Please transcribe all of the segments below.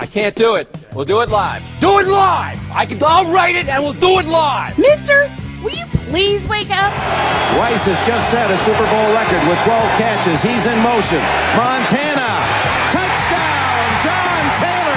I can't do it. We'll do it live. Do it live! I'll write it and we'll do it live! Mister, will you please wake up? Rice has just set a Super Bowl record with 12 catches. He's in motion. Montana. Touchdown, John Taylor.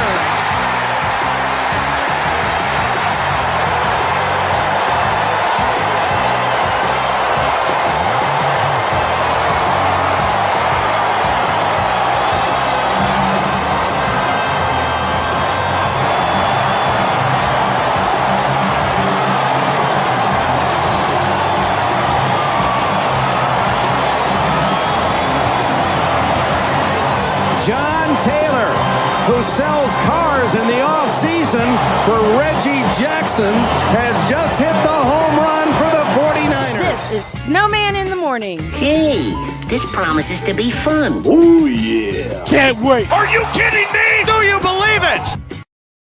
Who sells cars in the off-season for Reggie Jackson, has just hit the home run for the 49ers. This is Snowman in the Morning. Hey, this promises to be fun. Oh, yeah. Can't wait. Are you kidding me? Do you believe it?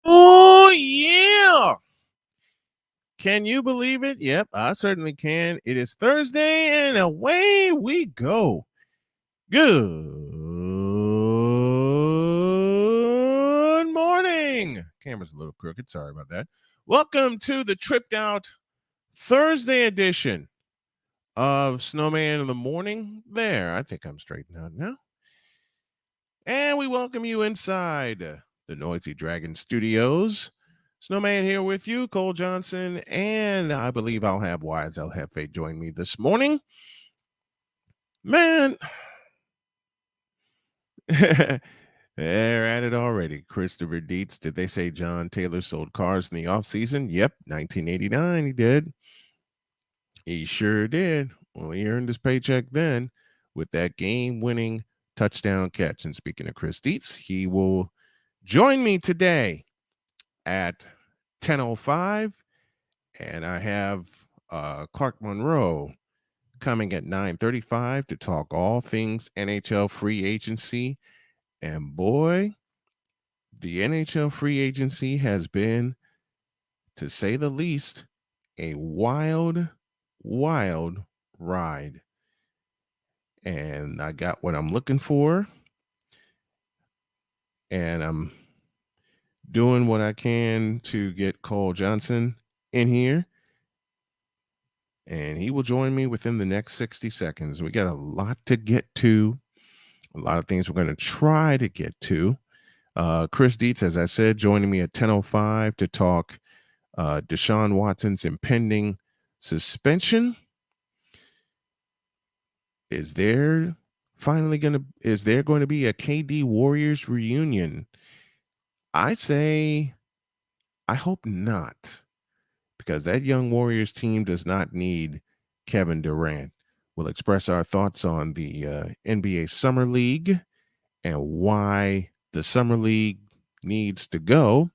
Oh, yeah. Can you believe it? Yep, I certainly can. It is Thursday, and away we go. Good morning. Camera's a little crooked. Sorry about that. Welcome to the tripped out Thursday edition of Snowman in the Morning. There, I think I'm straightened out now. And we welcome you inside the Noisy Dragon Studios. Snowman here with you, Cole Johnson, and I believe I'll have Wise El Jefe join me this morning. Man, they're at it already. Christopher Dietz, did they say John Taylor sold cars in the offseason? Yep, 1989 he did. He sure did. Well, he earned his paycheck then with that game-winning touchdown catch. And speaking of Chris Dietz, he will join me today at 10:05. And I have Clark Monroe coming at 9:35 to talk all things NHL free agency. And boy, the NHL free agency has been, to say the least, a wild, wild ride. And I got what I'm looking for. And I'm doing what I can to get Cole Johnson in here. And he will join me within the next 60 seconds. We got a lot to get to. A lot of things we're going to try to get to. Chris Dietz, as I said, joining me at 10:05 to talk Deshaun Watson's impending suspension. Is there going to be a KD Warriors reunion? I say, I hope not, because that young Warriors team does not need Kevin Durant. We'll express our thoughts on the NBA Summer League and why the Summer League needs to go.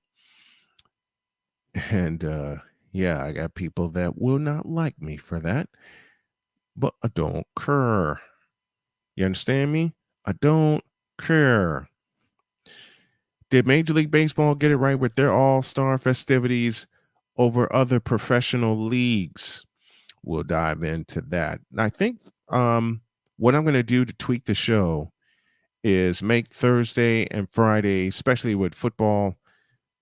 And yeah, I got people that will not like me for that, but I don't care. You understand me? I don't care. Did Major League Baseball get it right with their all-star festivities over other professional leagues? We'll dive into that. And I think what I'm going to do to tweak the show is make Thursday and Friday, especially with football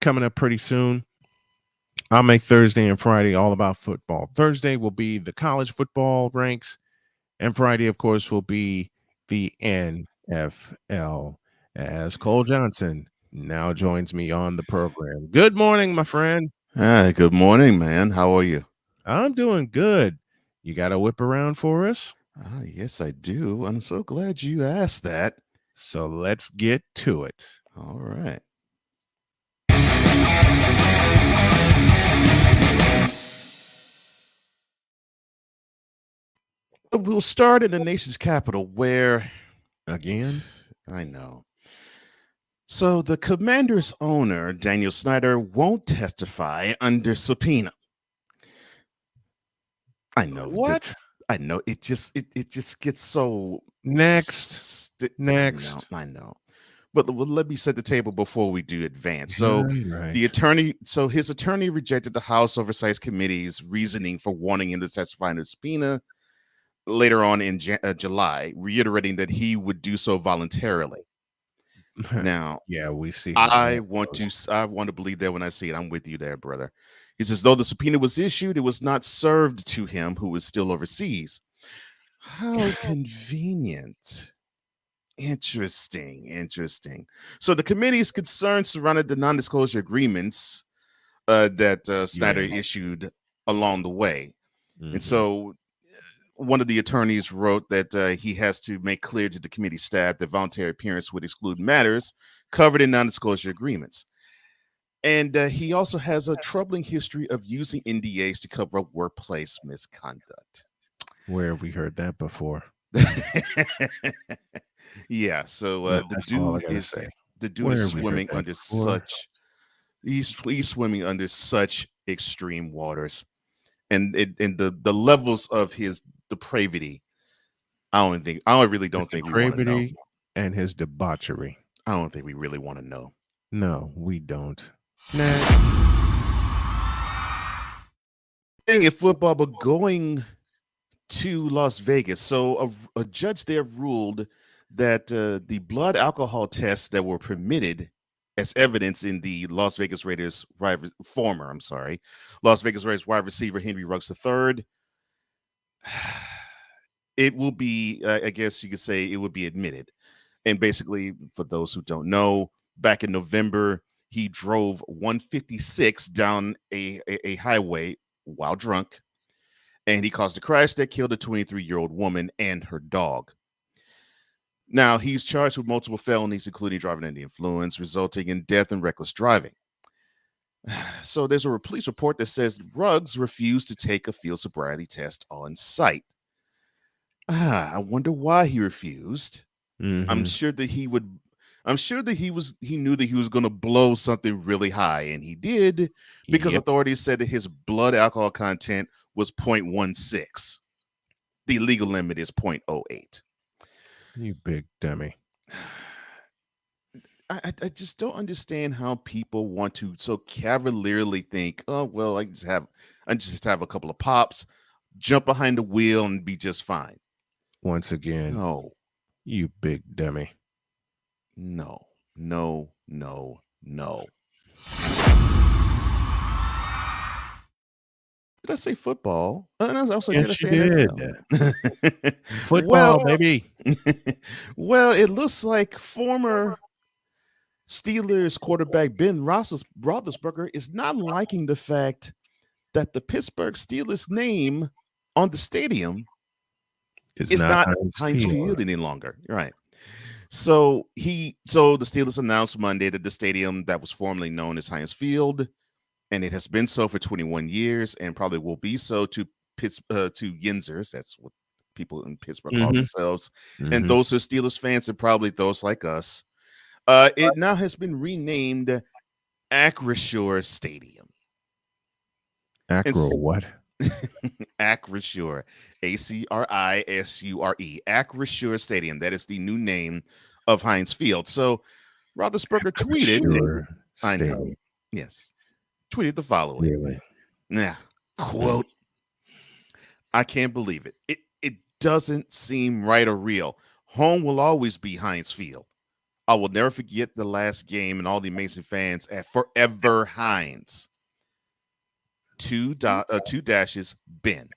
coming up pretty soon, I'll make Thursday and Friday all about football. Thursday will be the college football ranks, and Friday, of course, will be the NFL, as Cole Johnson now joins me on the program. Good morning, my friend. Hi, good morning, man. How are you? I'm doing good. You got a whip around for us? Yes, I do. I'm so glad you asked that. So let's get to it. All right. We'll start in the nation's capital where, Again? I know. So the Commander's owner, Daniel Snyder, won't testify under subpoena. I know. What? I know. It just gets so Next. I know. But let me set the table before we do advance. So right. His attorney rejected the House Oversight Committee's reasoning for wanting him to testify under subpoena later on in July, reiterating that he would do so voluntarily. Now, Yeah, we see how I that want goes. to I want to believe that when I see it. I'm with you there, brother. He says, though the subpoena was issued, it was not served to him who was still overseas. How convenient. Interesting. So the committee's concerns surrounded the non-disclosure agreements that Snyder Yeah. issued along the way. And Mhm. so one of the attorneys wrote that he has to make clear to the committee staff that voluntary appearance would exclude matters covered in non-disclosure agreements. And he also has a troubling history of using NDAs to cover up workplace misconduct. Where have we heard that before? Yeah, so No, that's all I gotta say. the dude Where is have we heard swimming that under before? such he's swimming under such extreme waters, and the levels of his depravity. I really His don't think we want to know. depravity and his debauchery. I don't think we really want to know. No, we don't. Nah. Staying in football, but going to Las Vegas. So a judge there ruled that the blood alcohol tests that were permitted as evidence in the Las Vegas Raiders Las Vegas Raiders wide receiver Henry Ruggs III, it will be, I guess you could say, it would be admitted. And basically, for those who don't know, back in November, he drove 156 down a highway while drunk, and he caused a crash that killed a 23-year-old woman and her dog. Now, he's charged with multiple felonies, including driving under the influence, resulting in death and reckless driving. So there's a police report that says Ruggs refused to take a field sobriety test on site. I wonder why he refused. I'm Mhm. sure that he would. I'm sure that he knew that he was going to blow something really high, and he did, because Yep. authorities said that his blood alcohol content was 0.16. The legal limit is 0.08. You big dummy. I just don't understand how people want to so cavalierly think, oh well, I just have a couple of pops, jump behind the wheel, and be just fine. Once again, No, you big dummy. no, no, no, no. Did I say football? I was like, did I Yes, you say did. NFL? Football, baby. Well, it looks like former Steelers quarterback Ben Roethlisberger is not liking the fact that the Pittsburgh Steelers name on the stadium It's is not not Heinz Heinz Field. Field any longer. Right. So the Steelers announced Monday that the stadium that was formerly known as Heinz Field, and it has been so for 21 years, and probably will be so to Yinzers. That's what people in Pittsburgh call Mhm. themselves, and Mhm. those are Steelers fans, and probably those like us. It now has been renamed Acrisure Stadium. Acro It's what? Acrisure, Acrisure, Acrisure Stadium. That is the new name of Heinz Field. So Roethlisberger tweeted, Sure. I know, Stadium. yes, tweeted the following. Really. Now, quote, I can't believe it. It doesn't seem right or real. Home will always be Heinz Field. I will never forget the last game and all the amazing fans at Forever Heinz. Two dashes Ben.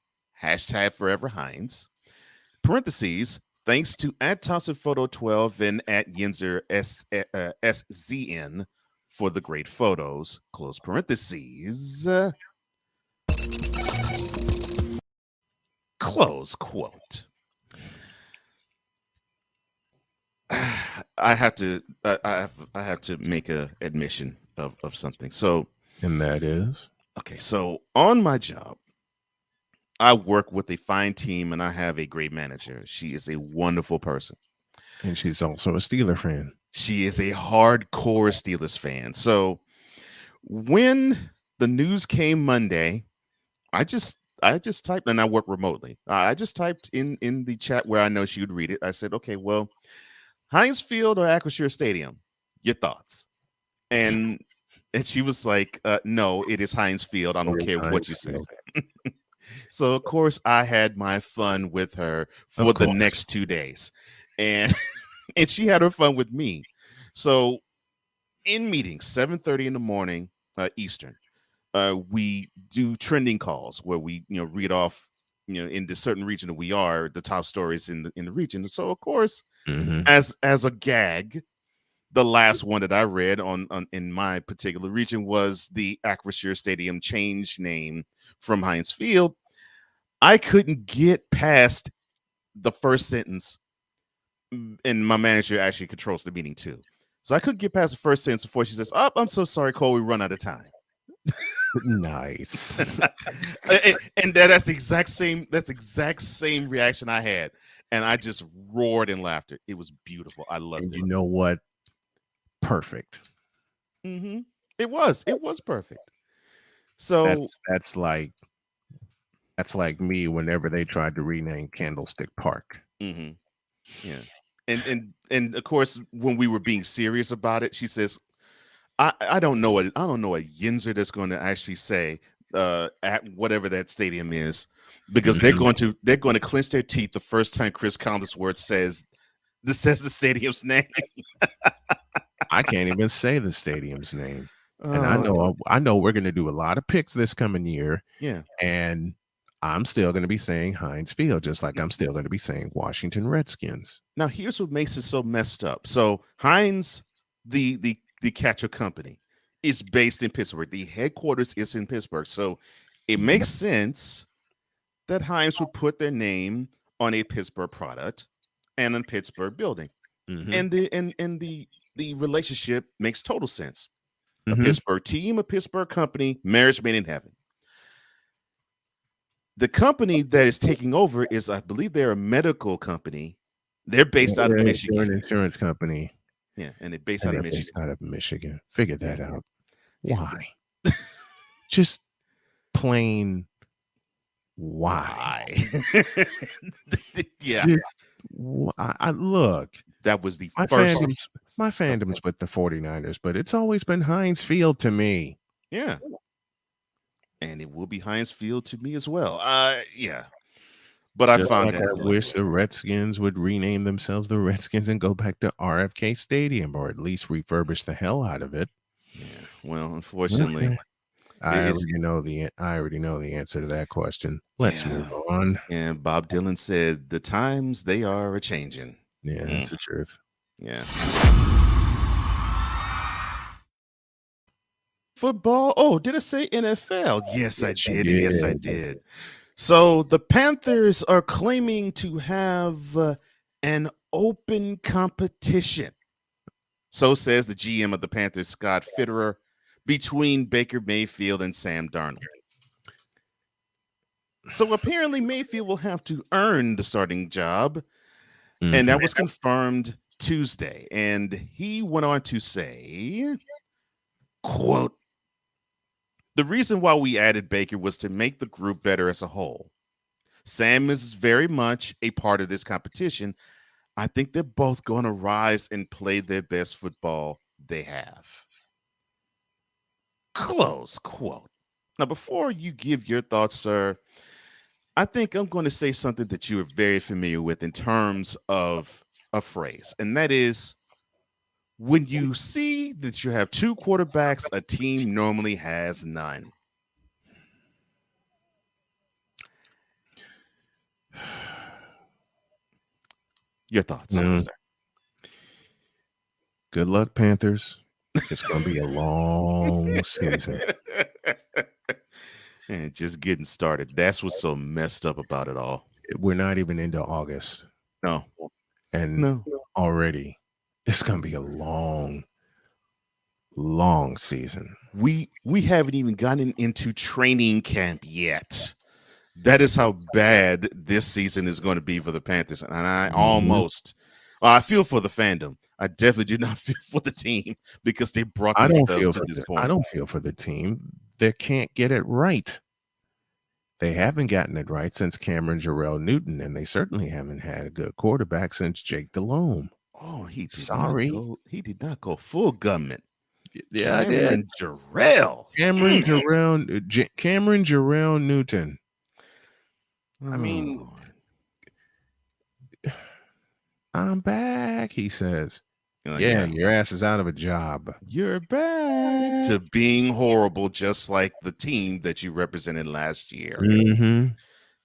Hashtag Forever Heinz. Parentheses. Thanks to at Thompson Photo 12 and at Yinzer SZN for the great photos. Close parentheses. Close quote. I have to make a admission of something. So, And that is okay, so on my job, I work with a fine team and I have a great manager. She is a wonderful person. and she's also a Steeler fan. She is a hardcore Steelers fan. So when the news came Monday, I just typed, and I work remotely. I just typed in the chat where I know she would read it. I said, okay, well, Heinz Field or Acrisure Stadium, your thoughts? And she was like, no, it is Heinz Field. I don't It is care what Heinz you say. Field. So of course I had my fun with her for Of the course. next 2 days. And and she had her fun with me. So in meetings, 7:30 in the morning, Eastern, we do trending calls where we, read off, in the certain region that we are, the top stories in the region. So of course, Mm-hmm. as a gag, the last one that I read on in my particular region was the Acrisure Stadium change name from Heinz Field. I couldn't get past the first sentence, and my manager actually controls the meeting too. So I couldn't get past the first sentence before she says, "Oh, I'm so sorry, Cole. We run out of time." Nice. And that's the exact same reaction I had, and I just roared in laughter. It was beautiful. I loved And it. you know what? Perfect. Mm-hmm. It was perfect. So That's like me whenever they tried to rename Candlestick Park. mhm, yeah, and of course, when we were being serious about it, she says, I don't know a Yinzer that's going to actually say at whatever that stadium is, because they're Mhm. going to clench their teeth the first time Chris Collinsworth says the stadium's name. I can't even say the stadium's name. And Oh I know we're gonna do a lot of picks this coming year, yeah. and I'm still gonna be saying Heinz Field, just like I'm still gonna be saying Washington Redskins. Now here's what makes it so messed up. So Heinz, the catcher company, is based in Pittsburgh. The headquarters is in Pittsburgh. So it Yep. makes sense that Heinz would put their name on a Pittsburgh product and a Pittsburgh building. Mhm. And the relationship makes total sense. A Mhm. Pittsburgh team, a Pittsburgh company, marriage made in heaven. The company that is taking over is, I believe, they're a medical company. They're Yeah, based out of they're an Michigan. insurance company, Yeah, and they're based and out of they're Michigan. based out of Michigan. Figure Yeah, that out. yeah. Why? Just plain why? Yeah, Just I look, that was the my first. fandom's with the 49ers, but it's always been Heinz Field to me. Yeah, and it will be Heinz Field to me as well. Yeah, but I Just found like that I wish hilarious. the Redskins would rename themselves the Redskins and go back to RFK Stadium, or at least refurbish the hell out of it. Yeah, well, unfortunately, Okay. it's I already know the answer to that question. Let's yeah. move on. And Bob Dylan said, "The times they are a changing." Yeah, that's the truth. Yeah. Football. Oh, did I say NFL? Yes, I Yes, you did. And yes, I did. did. So the Panthers are claiming to have an open competition. So says the GM of the Panthers, Scott Fitterer, between Baker Mayfield and Sam Darnold. So apparently Mayfield will have to earn the starting job, and Mhm. that was confirmed Tuesday. And he went on to say, quote, "The reason why we added Baker was to make the group better as a whole. Sam is very much a part of this competition. I think they're both going to rise and play their best football they have." Close quote. Now, before you give your thoughts, sir, I think I'm going to say something that you are very familiar with in terms of a phrase, and that is, when you see that you have two quarterbacks, a team normally has none. Your thoughts, Mm. sir? Good luck, Panthers. It's going to be a long season. And just getting started. That's what's so messed up about it all. We're not even into August, No, and no. already it's going to be a long, long season. We haven't even gotten into training camp yet. That is how bad this season is going to be for the Panthers. And Mhm. I feel for the fandom. I definitely do not feel for the team because they brought I don't themselves feel to for this I point. don't feel for the team. They can't get it right. They haven't gotten it right since Cameron Jarrell Newton, and they certainly haven't had a good quarterback since Jake Delhomme. Oh, Sorry. he did not go full gunman. Yeah, I did. Cameron Jarrell. Cameron Jarrell Newton. I mean, Oh, I'm back, he says. Yeah, your ass is out of a job. You're back to being horrible, just like the team that you represented last year. Mm-hmm.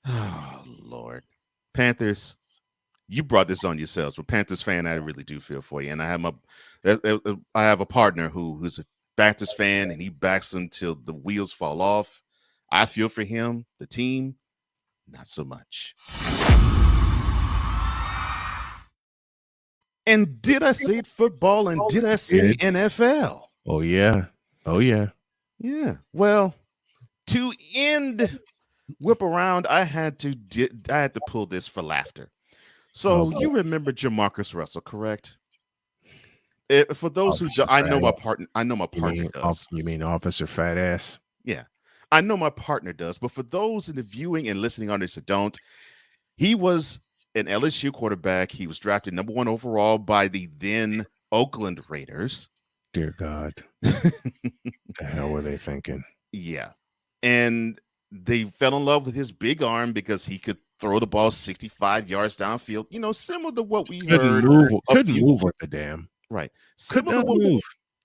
Oh, Lord. Panthers, you brought this on yourselves. For Panthers fan, I really do feel for you. And I have a partner who's a Panthers fan, and he backs them till the wheels fall off. I feel for him. The team, not so much. And did I say football, and did I say NFL? Oh, yeah. Oh, yeah. Yeah. Well, to end Whip Around, I had to pull this for laughter. So you remember Jamarcus Russell, correct? For those who don't, I know my partner does. You mean Officer Fat Ass? Yeah. I know my partner does, but for those in the viewing and listening audience that don't, he was an LSU quarterback. He was drafted number 1 overall by the then Oakland Raiders. Dear God. The hell were they thinking? Yeah. And they fell in love with his big arm because he could throw the ball 65 yards downfield. You know, similar to what we heard. Couldn't move with the damn. Right. Could not move.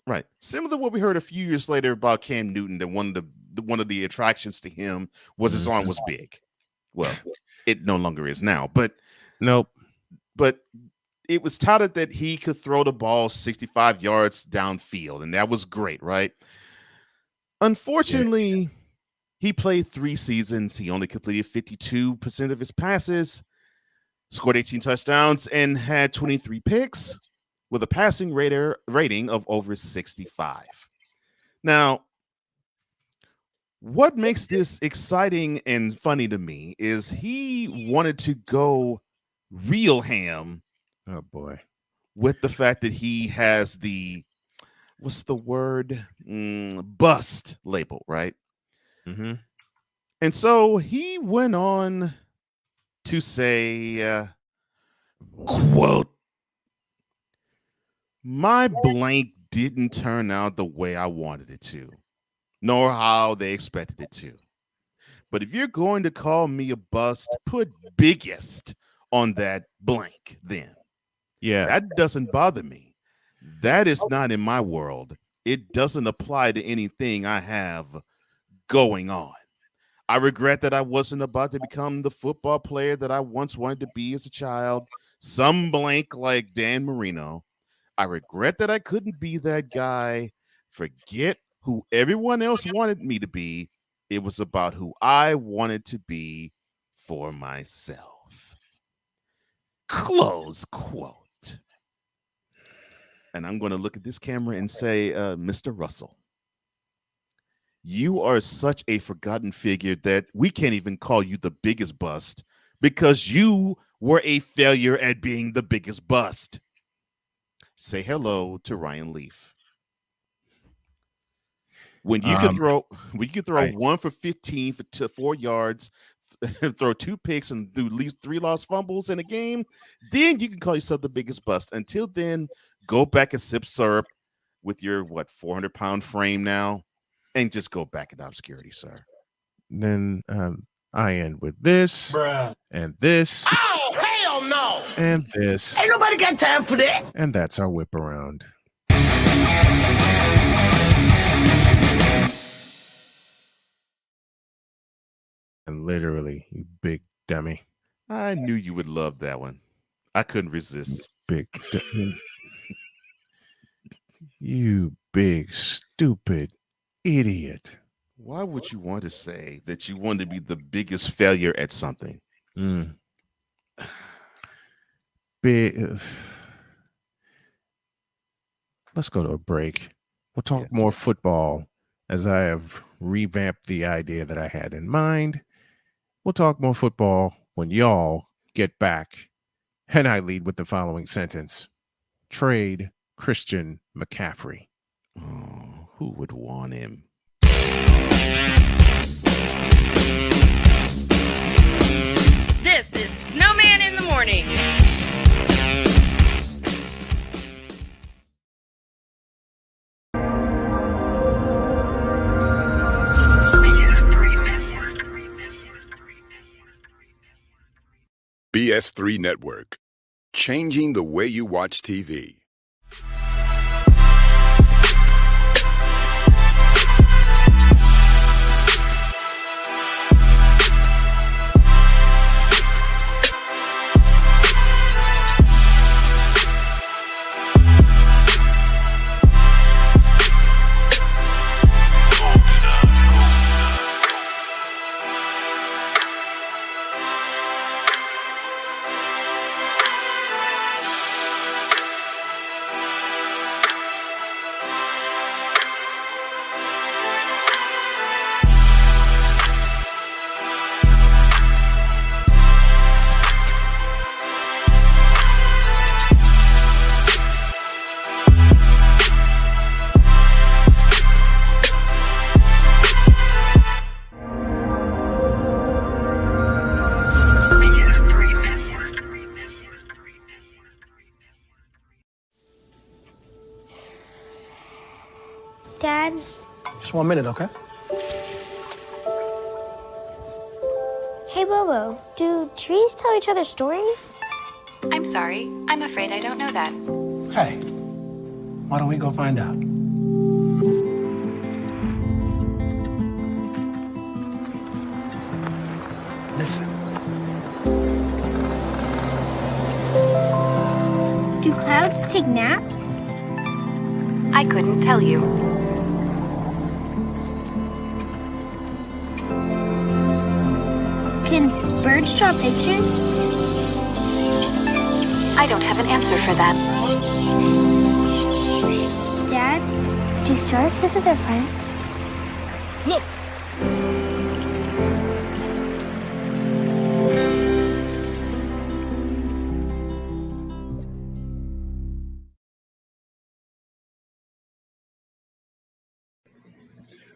Right. Similar to what we heard a few years later about Cam Newton, that one of the attractions to him was his arm was big. Well, it no longer is now, but nope. But it was touted that he could throw the ball 65 yards downfield, and that was great, right? Unfortunately, he played 3 seasons. He only completed 52% of his passes, scored 18 touchdowns, and had 23 picks with a passing rating of over 65. Now, what makes this exciting and funny to me is he wanted to go real ham. Oh boy. With the fact that he has the, what's the word? Bust label, right? Mm-hmm. And so he went on to say, quote, "My blank didn't turn out the way I wanted it to, nor how they expected it to. But if you're going to call me a bust, put biggest on that blank then. Yeah. That doesn't bother me. That is not in my world. It doesn't apply to anything I have going on. I regret that I wasn't about to become the football player that I once wanted to be as a child, some blank like Dan Marino. I regret that I couldn't be that guy. Forget who everyone else wanted me to be. It was about who I wanted to be for myself." Close quote. And I'm going to look at this camera and say, Mr. Russell, you are such a forgotten figure that we can't even call you the biggest bust because you were a failure at being the biggest bust. Say hello to Ryan Leaf. When you can throw 1 for 15 to 4 yards, throw 2 picks and do at least 3 lost fumbles in a game, then you can call yourself the biggest bust. Until then, go back and sip syrup with your 400-pound frame now, and just go back into obscurity, sir. Then I end with this. Bruh. And this. Oh, hell no! And this. Ain't nobody got time for that. And that's our whip around. And literally, you big dummy. I knew you would love that one. I couldn't resist. Big you big stupid idiot. Why would you want to say that you want to be the biggest failure at something? Big. Let's go to a break. We'll talk more football as I have revamped the idea that I had in mind. We'll talk more football when y'all get back. And I lead with the following sentence. Trade Christian McCaffrey. Oh, who would want him? This is Snowman in the Morning. BS3 Network, changing the way you watch TV. Dad? Just 1 minute, okay? Hey, Bobo, do trees tell each other stories? I'm sorry. I'm afraid I don't know that. Hey, why don't we go find out? Listen. Do clouds take naps? I couldn't tell you. Can birds draw pictures? I don't have an answer for that. Dad, do stars visit their friends? Look!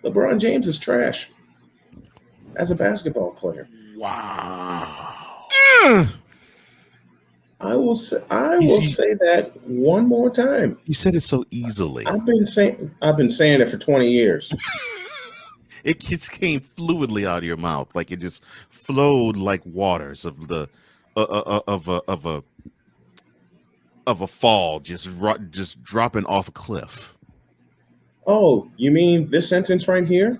LeBron James is trash as a basketball player. Wow. I will say that one more time. You said it so easily. I've been saying it for 20 years. It just came fluidly out of your mouth, like it just flowed like waters of the of a fall, just dropping off a cliff. Oh, you mean this sentence right here?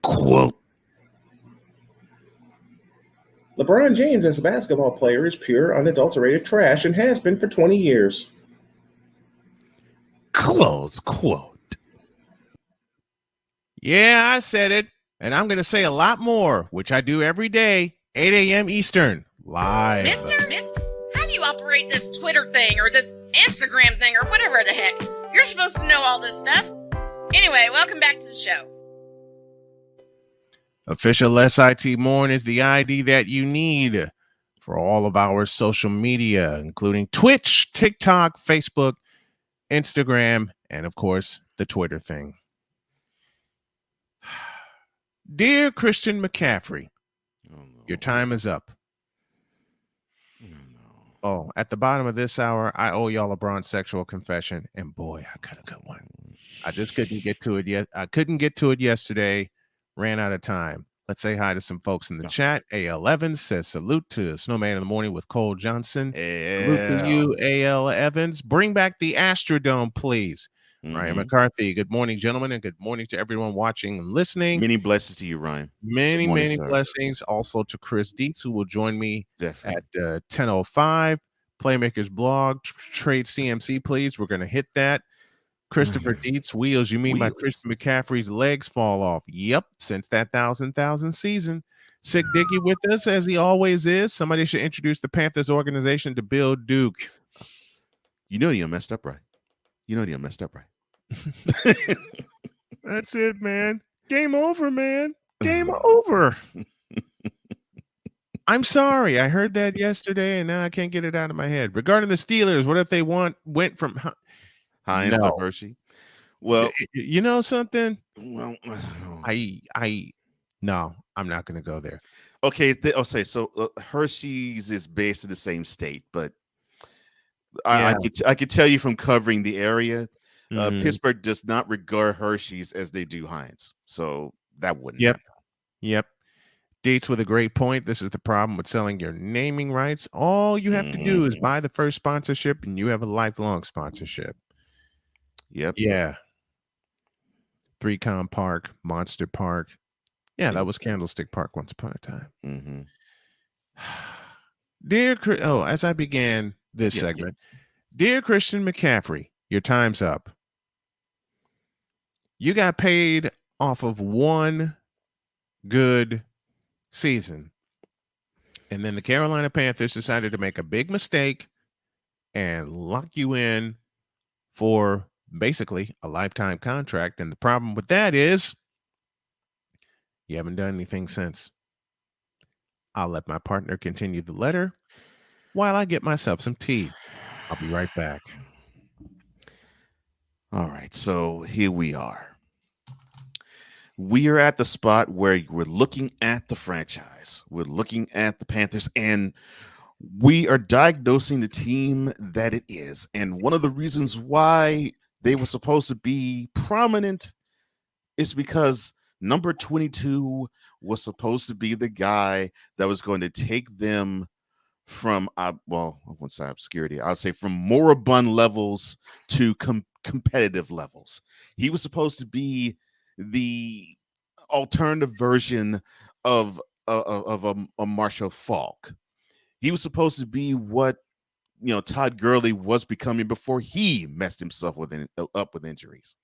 Quote. LeBron James as a basketball player is pure, unadulterated trash and has been for 20 years. Close quote. Yeah, I said it. And I'm going to say a lot more, which I do every day, 8 a.m. Eastern, live. Mister, how do you operate this Twitter thing or this Instagram thing or whatever the heck? You're supposed to know all this stuff. Anyway, welcome back to the show. Official SIT Morn is the ID that you need for all of our social media, including Twitch, TikTok, Facebook, Instagram, and of course, the Twitter thing. Dear Christian McCaffrey, your time is up. Oh, at the bottom of this hour, I owe y'all a bronze sexual confession, and boy, I got a good one. I just couldn't get to it yet. I couldn't get to it yesterday. Ran out of time. Let's say hi to some folks in the chat. A.L. Evans says salute to Snowman in the Morning with Cole Johnson. Salute to you, A.L. Evans. Bring back the Astrodome, please. Ryan McCarthy, good morning, gentlemen, and good morning to everyone watching and listening. Many blessings to you, Ryan. Many morning, sir. blessings also to Chris Dietz, who will join me Definitely. at 10:05. Playmakers blog, trade CMC, please. We're going to hit that. Christopher Dietz, wheels. You mean by Christian McCaffrey's legs fall off? Yep, since that thousand season. Sick Dicky with us, as he always is. Somebody should introduce the Panthers organization to Bill Duke. You know you messed up, right? That's it, man. Game over, man. Game over. I'm sorry. I heard that yesterday, and now I can't get it out of my head. Regarding the Steelers, what if they went from Hines to Hershey? Well, you know something? Well, no, I'm not going to go there. Okay, so Hershey's is based in the same state, but I could tell you from covering the area, Pittsburgh does not regard Hershey's as they do Heinz, so that wouldn't. Yep. Dates with a great point. This is the problem with selling your naming rights. All you have to do is buy the first sponsorship, and you have a lifelong sponsorship. Yep. Yeah. 3Com Park, Monster Park. Yeah, that was Candlestick Park once upon a time. Dear, as I began this segment, dear Christian McCaffrey, your time's up. You got paid off of one good season, and then the Carolina Panthers decided to make a big mistake and lock you in for basically a lifetime contract. And the problem with that is you haven't done anything since. I'll let my partner continue the letter while I get myself some tea. I'll be right back. All right, so here we are. We are at the spot where we're looking at the franchise. We're looking at the Panthers, and we are diagnosing the team that it is. And one of the reasons why they were supposed to be prominent is because number 22 was supposed to be the guy that was going to take them from well, I won't say obscurity. I'll say from moribund levels to competitive levels. He was supposed to be the alternative version of a Marshall Falk. He was supposed to be what Todd Gurley was becoming before he messed himself up with injuries.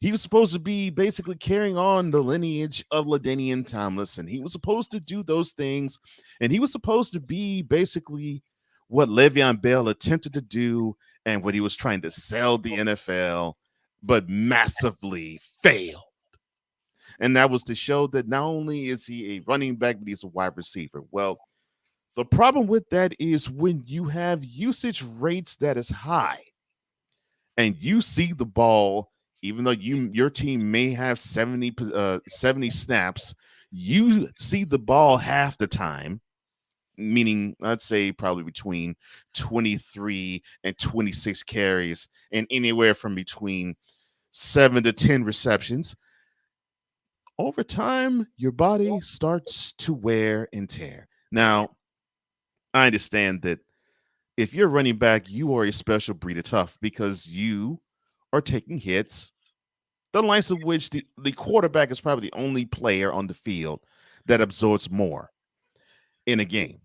He was supposed to be basically carrying on the lineage of LaDainian Tomlinson. He was supposed to do those things, and he was supposed to be basically what Le'Veon Bell attempted to do and what he was trying to sell the NFL, but massively failed. And that was to show that not only is he a running back, but he's a wide receiver. Well, the problem with that is when you have usage rates that is high and you see the ball, even though your team may have 70 snaps, you see the ball half the time, meaning I'd say probably between 23 and 26 carries and anywhere from between 7 to 10 receptions. Over time, your body starts to wear and tear. Now, I understand that if you're running back, you are a special breed of tough because you are taking hits, the likes of which the quarterback is probably the only player on the field that absorbs more in a game.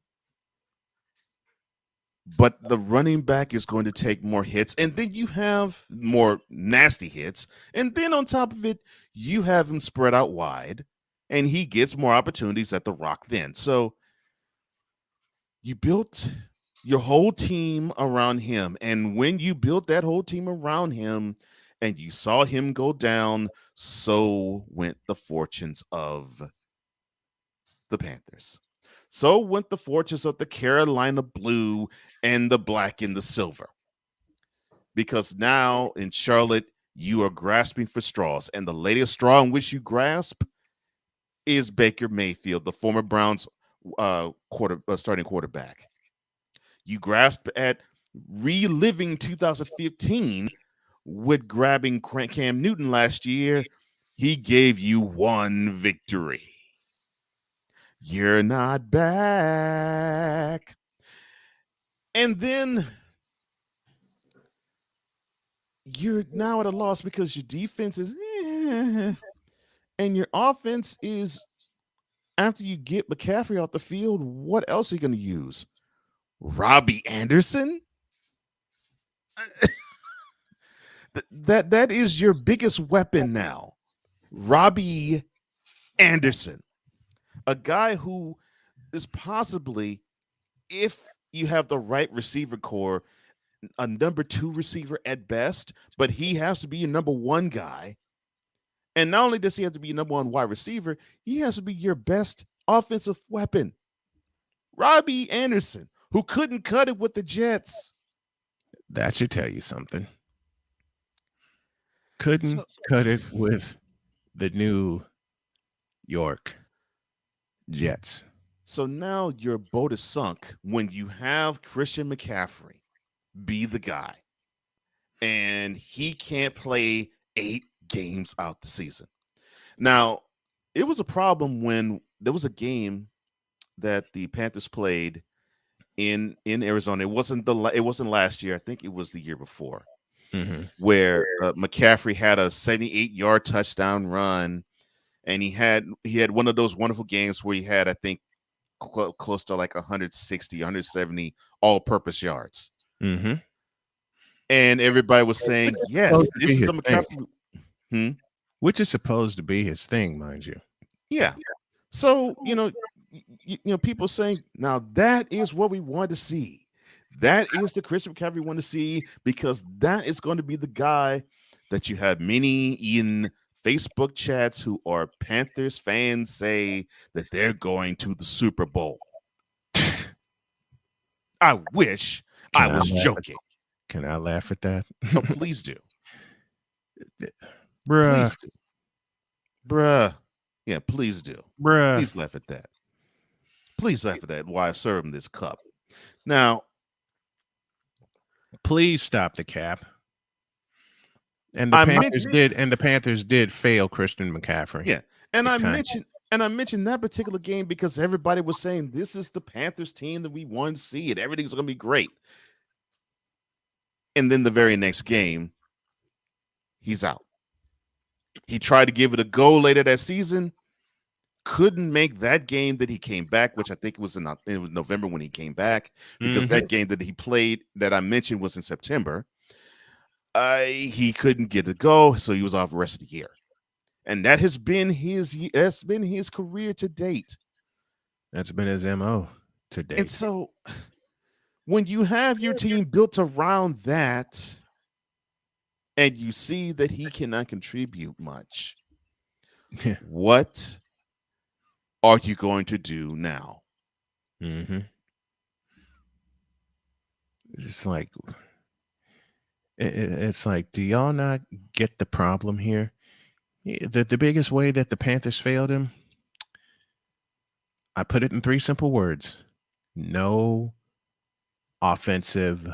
But the running back is going to take more hits, and then you have more nasty hits. And then on top of it, you have him spread out wide, and he gets more opportunities at the rock then. So you built your whole team around him. And when you built that whole team around him and you saw him go down, so went the fortunes of the Panthers. So went the fortunes of the Carolina blue and the black and the silver. Because now in Charlotte, you are grasping for straws. And the latest straw in which you grasp is Baker Mayfield, the former Browns starting quarterback. You grasp at reliving 2015 with grabbing Cam Newton last year. He gave you one victory. You're not back. And then you're now at a loss because your defense is and your offense is, after you get McCaffrey off the field, what else are you going to use? Robbie Anderson? that is your biggest weapon now. Robbie Anderson. A guy who is possibly, if you have the right receiver core, a number 2 receiver at best, but he has to be your number 1 guy. And not only does he have to be your number 1 wide receiver, he has to be your best offensive weapon. Robbie Anderson, who couldn't cut it with the Jets. That should tell you something. Couldn't cut it with the New York Jets. So now your boat is sunk when you have Christian McCaffrey be the guy, and he can't play 8 games out the season. Now, it was a problem when there was a game that the Panthers played in Arizona. It wasn't last year. I think it was the year before, where McCaffrey had a 78-yard touchdown run, and he had one of those wonderful games where he had, I think, close to like 160, 170 all-purpose yards. Mm-hmm. And everybody was saying, yes, this is the McCaffrey. Which is supposed to be his thing, mind you. Yeah. So, people saying, now that is what we want to see. That is the Christian McCaffrey we want to see, because that is going to be the guy that you have many in Facebook chats who are Panthers fans say that they're going to the Super Bowl. I wish I was joking. Can I laugh at that? Oh, please do. Bruh. Please do. Bruh. Yeah, please do. Bruh. Please laugh at that. Please laugh at that while I serve him this cup. Now, please stop the cap. And the Panthers did fail Christian McCaffrey. Yeah. And I time. mentioned that particular game because everybody was saying this is the Panthers team that we want to see and everything's going to be great. And then the very next game, he's out. He tried to give it a go later that season. Couldn't make that game that he came back, which I think it was November when he came back, because that game that he played that I mentioned was in September. He couldn't get it go, so he was off the rest of the year. And that has been his career to date. That's been his MO to date. And so when you have your team built around that and you see that he cannot contribute much, what are you going to do now? It's like, do y'all not get the problem here? The biggest way that the Panthers failed him, I put it in 3 simple words: no offensive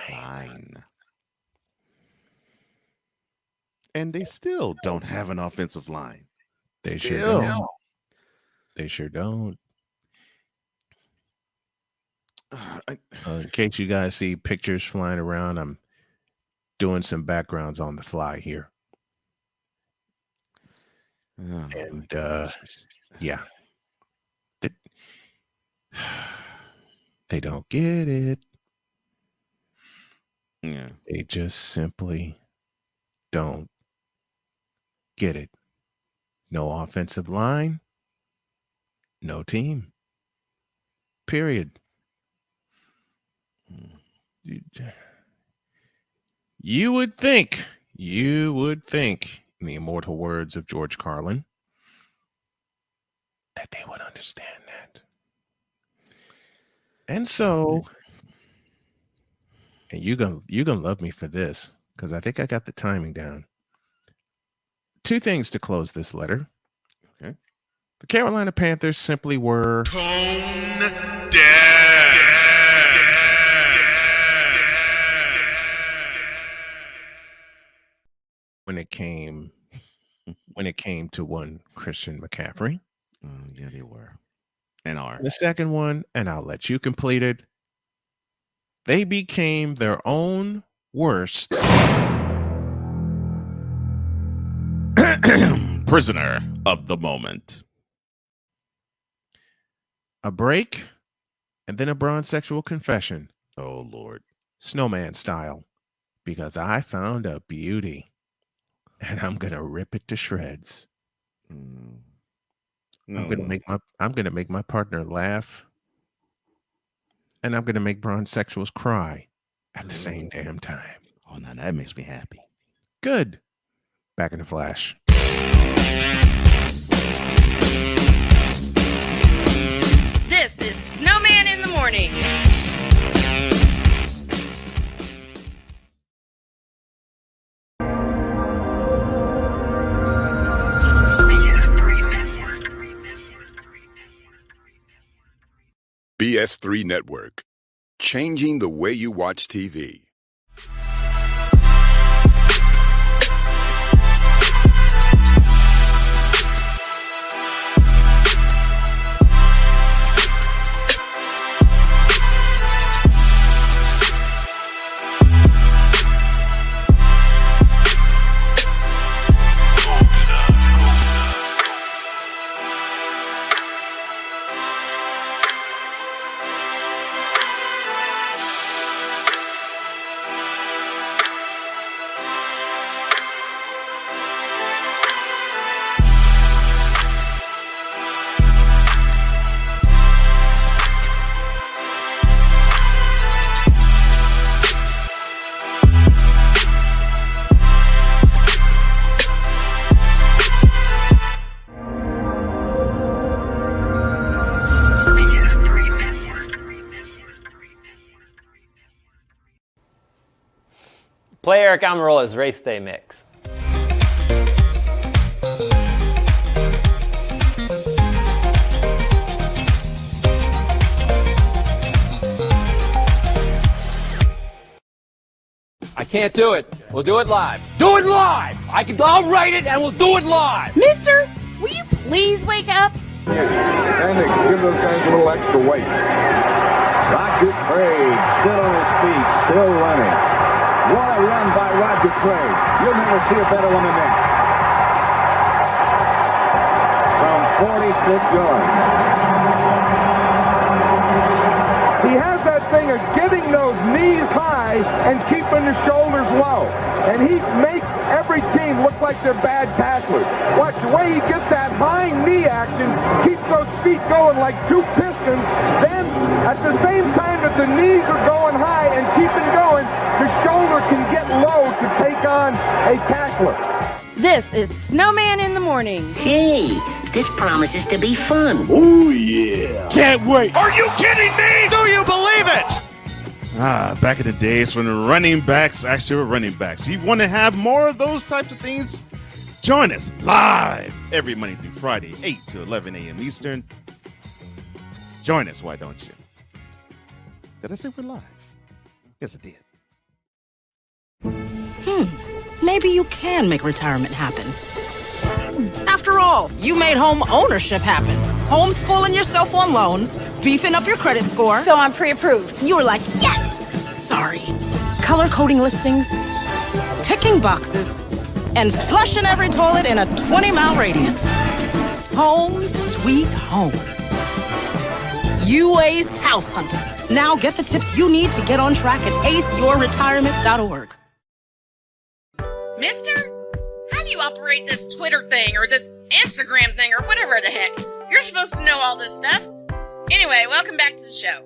line. And they still don't have an offensive line. They sure don't. They sure don't. In case you guys see pictures flying around, I'm doing some backgrounds on the fly here. And yeah, they don't get it. Yeah, they just simply don't get it. No offensive line, no team. Period. You would think, in the immortal words of George Carlin, that they would understand that. And so, and you're gonna love me for this, because I think I got the timing down. 2 things to close this letter. Okay. The Carolina Panthers simply were tone deaf. When it came to one Christian McCaffrey. Yeah, they were. And are. The second one, and I'll let you complete it, they became their own worst prisoner of the moment. A break and then a bronze sexual confession. Oh, Lord. Snowman style. Because I found a beauty. And I'm gonna rip it to shreds. No. I'm gonna make my partner laugh, and I'm gonna make bronze sexuals cry at the same damn time. Oh, now that makes me happy. Good. Back in the flash. This is Snowman in the Morning. BS3 Network, changing the way you watch TV. Play Eric Almirola's Race Day Mix. I can't do it. We'll do it live. Do it live! I'll write it and we'll do it live! Mister, will you please wake up? And they give those guys a little extra weight. Roger Craig, still on his feet, still running. What a run by Roger Craig. You'll never see a better one than that. From 46 yards. He has that thing of getting those knees high and keeping the shoulders low. And he makes every team look like they're bad tacklers. Watch the way he gets that high knee action, keeps those feet going like two pistons. Then, at the same time that the knees are going high and keeping going, the shoulder can get low to take on a tackler. This is Snowman in the Morning. Hey, this promises to be fun. Oh, yeah. Can't wait! Are you kidding me? Do you believe it? Back in the days when the running backs actually were running backs. You want to have more of those types of things? Join us live every Monday through Friday, 8 to 11 a.m. Eastern. Join us, why don't you? Did I say we're live? Yes, I did. Maybe you can make retirement happen. After all, you made home ownership happen. Homeschooling yourself on loans, beefing up your credit score. So I'm pre-approved. You were like, yes! Sorry. Color coding listings, ticking boxes, and flushing every toilet in a 20-mile radius. Home sweet home. You aced house hunting. Now get the tips you need to get on track at aceyourretirement.org. Mister, how do you operate this Twitter thing or this Instagram thing or whatever the heck? You're supposed to know all this stuff. Anyway, welcome back to the show.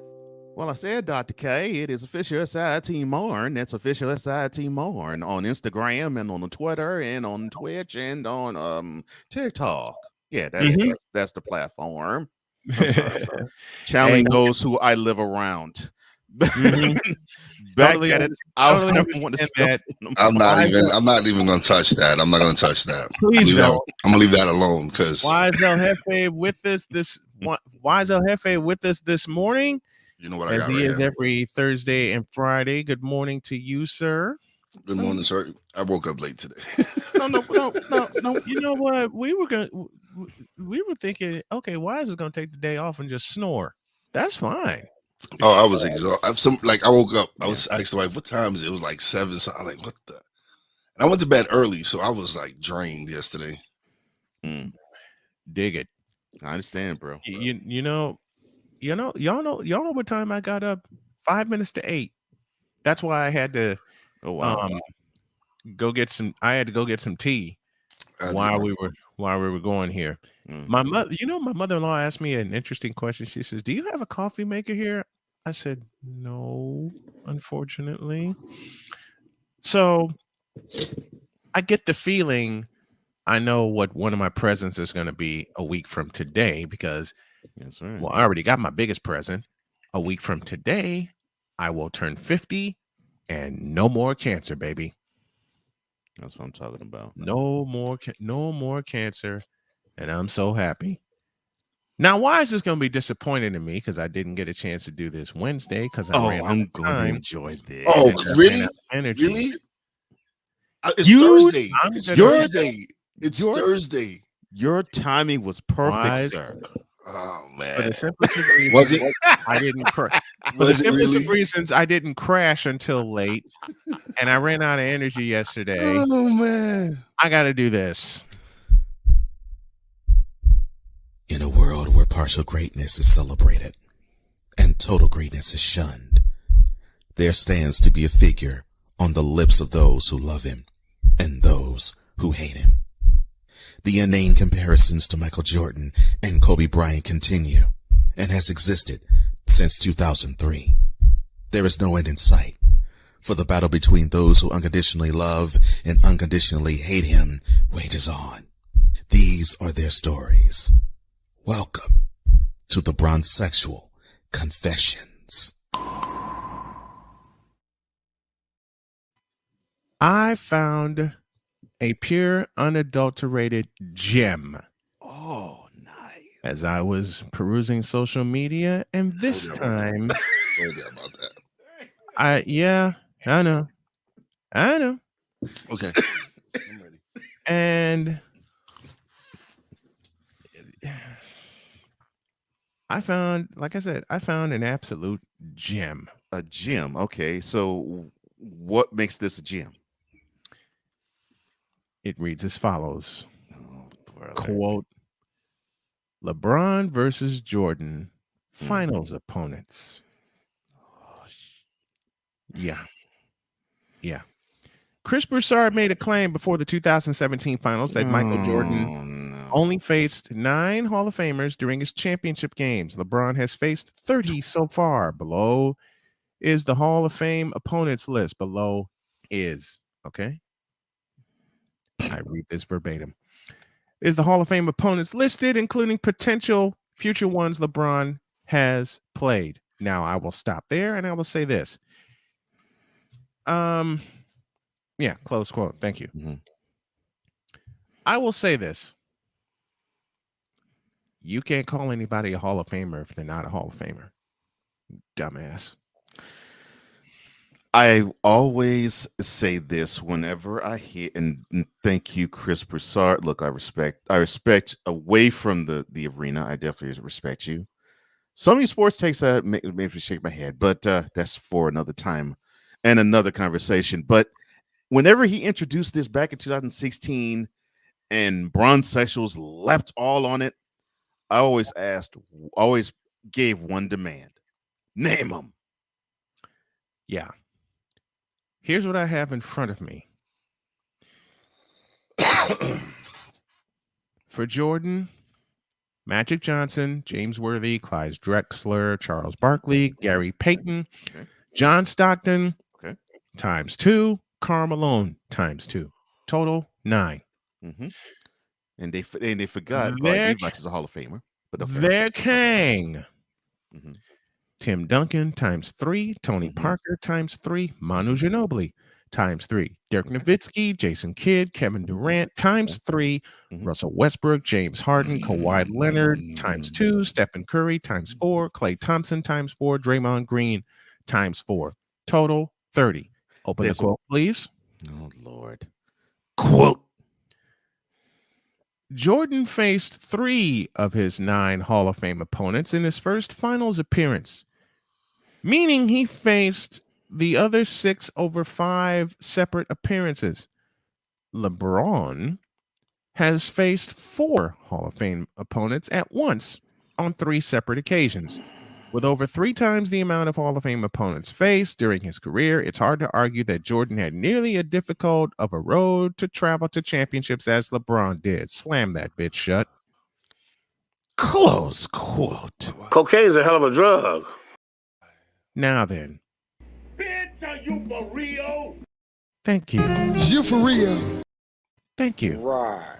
Well, I said, Dr. K, it is official SIT Marn. That's official SIT Marn on Instagram and on Twitter and on Twitch and on TikTok. Yeah, that's the platform. I'm sorry. Challenge those who I live around. Back Totally at it. totally I want to understand I'm not even going to touch that. I'm not going to touch that. Please don't. I'm going to leave that alone because Why is El Jefe with us this morning? you know what I As got he right is here. every Thursday and Friday. Good morning to you, sir. Good morning, sir. I woke up late today. No. You know what? We were thinking, okay, why is it gonna take the day off and just snore? That's fine. Oh, I was exhausted. I woke up. I was asking my wife, what time is it? It was like 7. So I'm like, what the? And I went to bed early, so I was like drained yesterday. Dig it. I understand, bro. Y'all know what time I got up? 5 minutes to 8. That's why I had to go get some. I had to go get some tea while we were going here. My mother-in-law asked me an interesting question. She says, "Do you have a coffee maker here?" I said, "No, unfortunately." So I get the feeling I know what one of my presents is going to be a week from today because, that's right. Well, I already got my biggest present. A week from today, I will turn 50 and no more cancer, baby. That's what I'm talking about. No more cancer, and I'm so happy. Now, why is this going to be disappointing to me? Because I didn't get a chance to do this Wednesday because I'm going to enjoy this. Oh, really? Energy. Really? It's Thursday. It's Thursday. Your timing was perfect, sir. Oh man! For the simplest of reasons, Was it? I didn't crash. For the simplest of reasons, I didn't crash until late, and I ran out of energy yesterday. Oh man! I got to do this. In a world where partial greatness is celebrated and total greatness is shunned, there stands to be a figure on the lips of those who love him and those who hate him. The inane comparisons to Michael Jordan and Kobe Bryant continue and has existed since 2003. There is no end in sight, for the battle between those who unconditionally love and unconditionally hate him wages on. These are their stories. Welcome to the Bronzexual Confessions. I found a pure, unadulterated gem. Oh, nice. As I was perusing social media, and this time, Told you about that. I know. Okay. I'm ready. And I found, like I said, I found an absolute gem. A gem. Okay. So what makes this a gem? It reads as follows. Oh, brother. Quote, LeBron versus Jordan, finals opponents. Yeah. Yeah. Chris Broussard made a claim before the 2017 finals that Michael Jordan only faced 9 Hall of Famers during his championship games. LeBron has faced 30 so far. Below is the Hall of Fame opponents list. Below is, okay? I read this verbatim. Is the Hall of Fame opponents listed, including potential future ones LeBron has played. Now, I will stop there and I will say this. Yeah, close quote. Thank you. Mm-hmm. I will say this. You can't call anybody a Hall of Famer if they're not a Hall of Famer. Dumbass. I always say this whenever I hear, and thank you, Chris Broussard. Look, I respect away from the arena. I definitely respect you. Some of your sports takes that make me shake my head, but that's for another time and another conversation. But whenever he introduced this back in 2016 and bronze sexuals leapt all on it, I always gave one demand. Name them. Yeah. Here's what I have in front of me. For Jordan, Magic Johnson, James Worthy, Clyde Drexler, Charles Barkley, Gary Payton, John Stockton, times 2, Karl Malone, times 2. Total 9. Mm-hmm. And they forgot Clyde Drexler is a Hall of Famer. But okay. Their King. Mm-hmm. Tim Duncan times 3, Tony Parker times 3, Manu Ginobili times 3, Dirk Nowitzki, Jason Kidd, Kevin Durant times 3, Russell Westbrook, James Harden, Kawhi Leonard times 2, Stephen Curry times 4, Klay Thompson times 4, Draymond Green times 4. Total 30. Open the quote, please. Oh, Lord. Quote. Jordan faced 3 of his 9 Hall of Fame opponents in his first finals appearance, meaning he faced the other 6 over 5 separate appearances. LeBron has faced 4 Hall of Fame opponents at once on 3 separate occasions. With over 3 times the amount of Hall of Fame opponents faced during his career, it's hard to argue that Jordan had nearly as difficult of a road to travel to championships as LeBron did. Slam that bitch shut. Close quote. Cocaine's a hell of a drug. Now then. Bitch, are you for real? Thank you. You for real? Thank you. Right.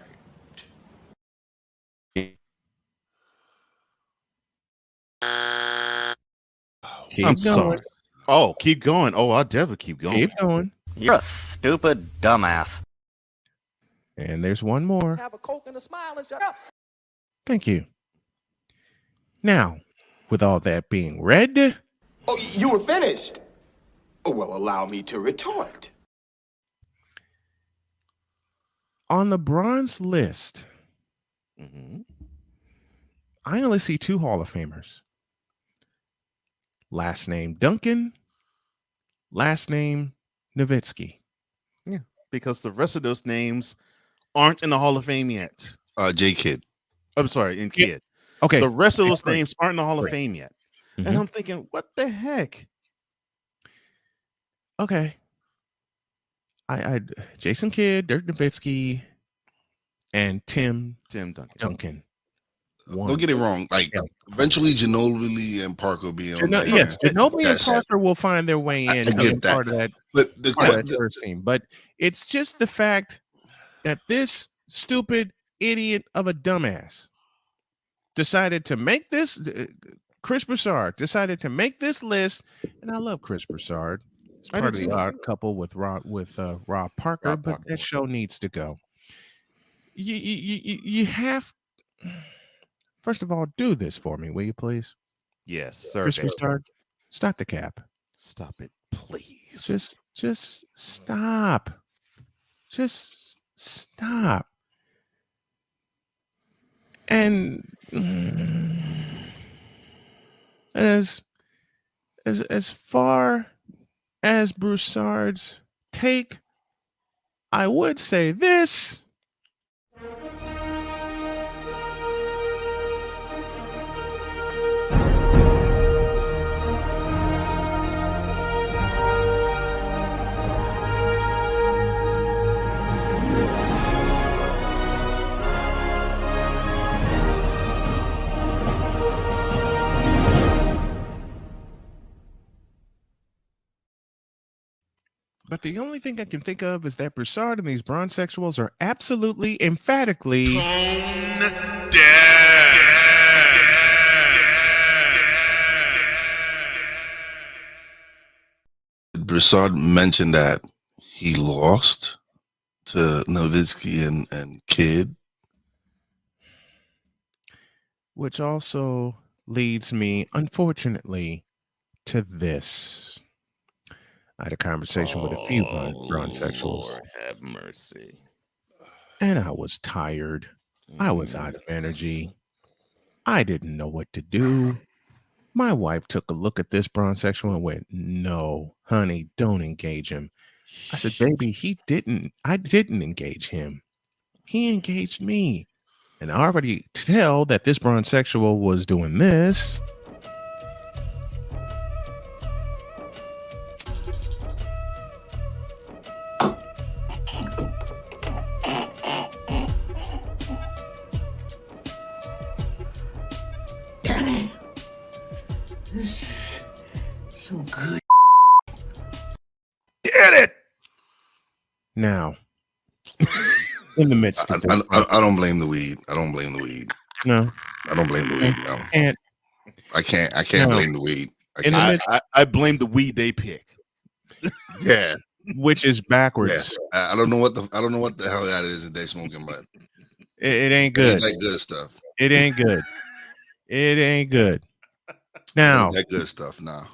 Keep sorry. Oh, keep going. Oh, I'll definitely keep going. Keep going. You're a stupid dumbass. And there's one more. Have a Coke and a smile and shut up. Thank you. Now, with all that being read. Oh, you were finished. Oh, well, allow me to retort. On the bronze list, I only see 2 Hall of Famers. Last name Duncan, last name Nowitzki. Yeah, because the rest of those names aren't in the Hall of Fame yet. J. Kidd. I'm sorry, in Kidd. Okay. The rest of those names aren't in the Hall of Fame yet. Mm-hmm. And I'm thinking, what the heck? Okay. I Jason Kidd, Dirk Nowitzki, and Tim Duncan. Don't get it wrong. Like eventually, Ginobili and Parker will be on. Yes, Ginobili and Parker will find their way in. I get that. Part of that, but that first team. But it's just the fact that this stupid idiot of a dumbass decided to make this. Chris Broussard decided to make this list, and I love Chris Broussard. It's part of the odd couple with Rob Parker, but that show needs to go. You have. First of all, do this for me, will you please? Yes, sir. Chris Broussard, stop the cap. Stop it, please. Just stop. Just stop. And as far as Broussard's take, I would say this. But the only thing I can think of is that Broussard and these bronzexuals are absolutely, emphatically tone deaf. Broussard mentioned that he lost to Nowitzki and Kidd. Which also leads me, unfortunately, to this. I had a conversation with a few bronzexuals. Lord have mercy. And I was tired. I was out of energy. I didn't know what to do. My wife took a look at this bronzexual and went, "No, honey, don't engage him." I said, "Baby, I didn't engage him. He engaged me." And I already tell that this bronzexual was doing this. This is some good. Get it now. In the midst of I don't blame the weed. I don't blame the weed. No, I don't blame the weed. No, and I can't blame the weed. I blame the weed they pick. Yeah, which is backwards. Yeah. I don't know what the hell that is that they smoking, but it ain't good. It ain't that good stuff. It ain't good. It ain't good. Now that good stuff. Now,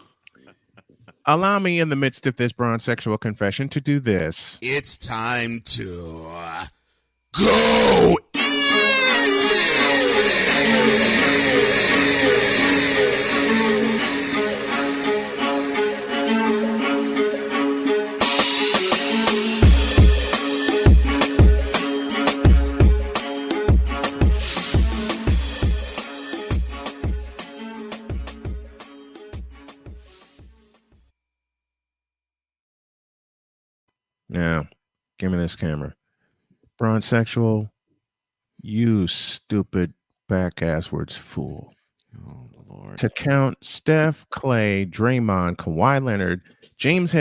allow me in the midst of this bronzexual confession to do this. It's time to go. Now, give me this camera. Bronzexual, you stupid back-asswards fool. Oh, Lord. To count Steph, Clay, Draymond, Kawhi Leonard, James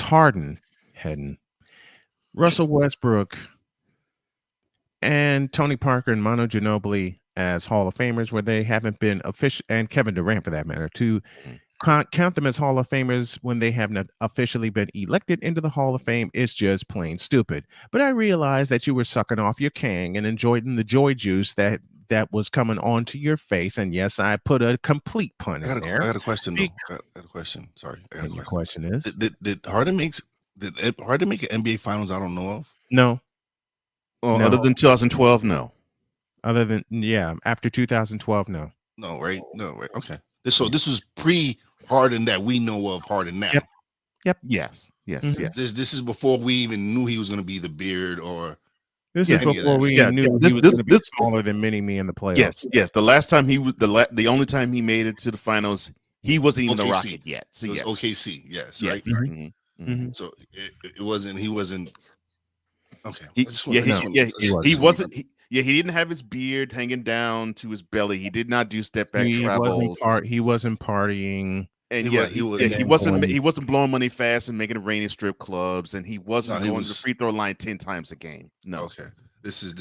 Harden, Russell Westbrook, and Tony Parker and Manu Ginobili as Hall of Famers where they haven't been official, and Kevin Durant for that matter, to count them as Hall of Famers when they haven't officially been elected into the Hall of Fame is just plain stupid. But I realized that you were sucking off your Kang and enjoying the joy juice that was coming onto your face. And yes, I put a complete pun in there. I got a question though. I got a question. Sorry. I got a question. The question is, did Harden make an NBA Finals I don't know of? No. Well, other than 2012, no. Other than after 2012, no. No, right? Okay. So this was pre-Harden that we know of Harden now. Yep. Yes. Mm-hmm. Yes. This is before we even knew he was going to be the beard or. This is before we knew he was going to be smaller than Mini-Me in the playoffs. Yes. The last time he was the only time he made it to the finals, he wasn't even OKC. a Rocket yet. So it was yes. OKC. Yes. Yes. Right. Mm-hmm. Mm-hmm. So it wasn't. He wasn't. Okay. He wasn't. He didn't have his beard hanging down to his belly. He did not do step back travels. He wasn't partying. And he wasn't blowing money fast and making it rain in strip clubs, and he wasn't going to the free throw line 10 times a game. No. Okay. This is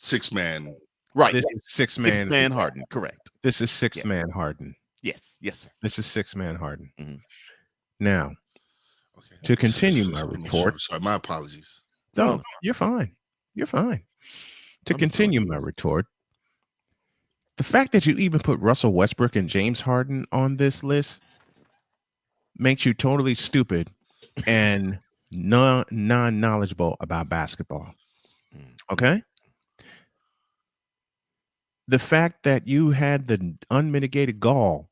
6-man. Right. This is 6-man Harden. Correct. This is 6-man Harden. Yes, sir. This is 6-man Harden. Mm-hmm. Now, to continue my retort. Sorry, my apologies. No, you're fine. You're fine. To continue my retort, the fact that you even put Russell Westbrook and James Harden on this list makes you totally stupid and non-knowledgeable about basketball. Okay? The fact that you had the unmitigated gall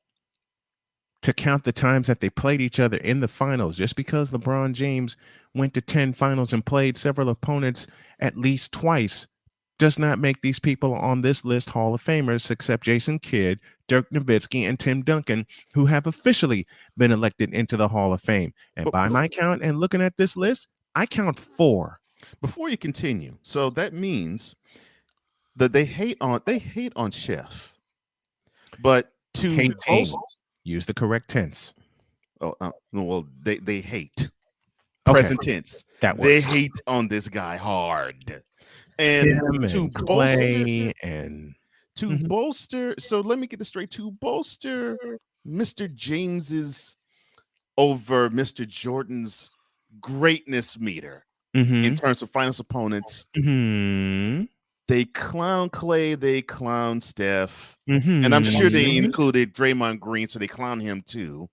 to count the times that they played each other in the finals, just because LeBron James went to 10 finals and played several opponents at least twice, does not make these people on this list Hall of Famers, except Jason Kidd, Dirk Nowitzki, and Tim Duncan, who have officially been elected into the Hall of Fame. And by my count and looking at this list, I count 4. Before you continue, so that means that they hate on Chef, but to Hating. Use the correct tense. Oh, well, they hate. Okay. Present tense. That they works. hate on this guy hard. And Him to and bolster Clay and bolster, so let me get this straight. To bolster Mr. James's over Mr. Jordan's greatness meter in terms of finals opponents. They clown Clay, they clown Steph, and I'm sure they included Draymond Green, so they clown him too.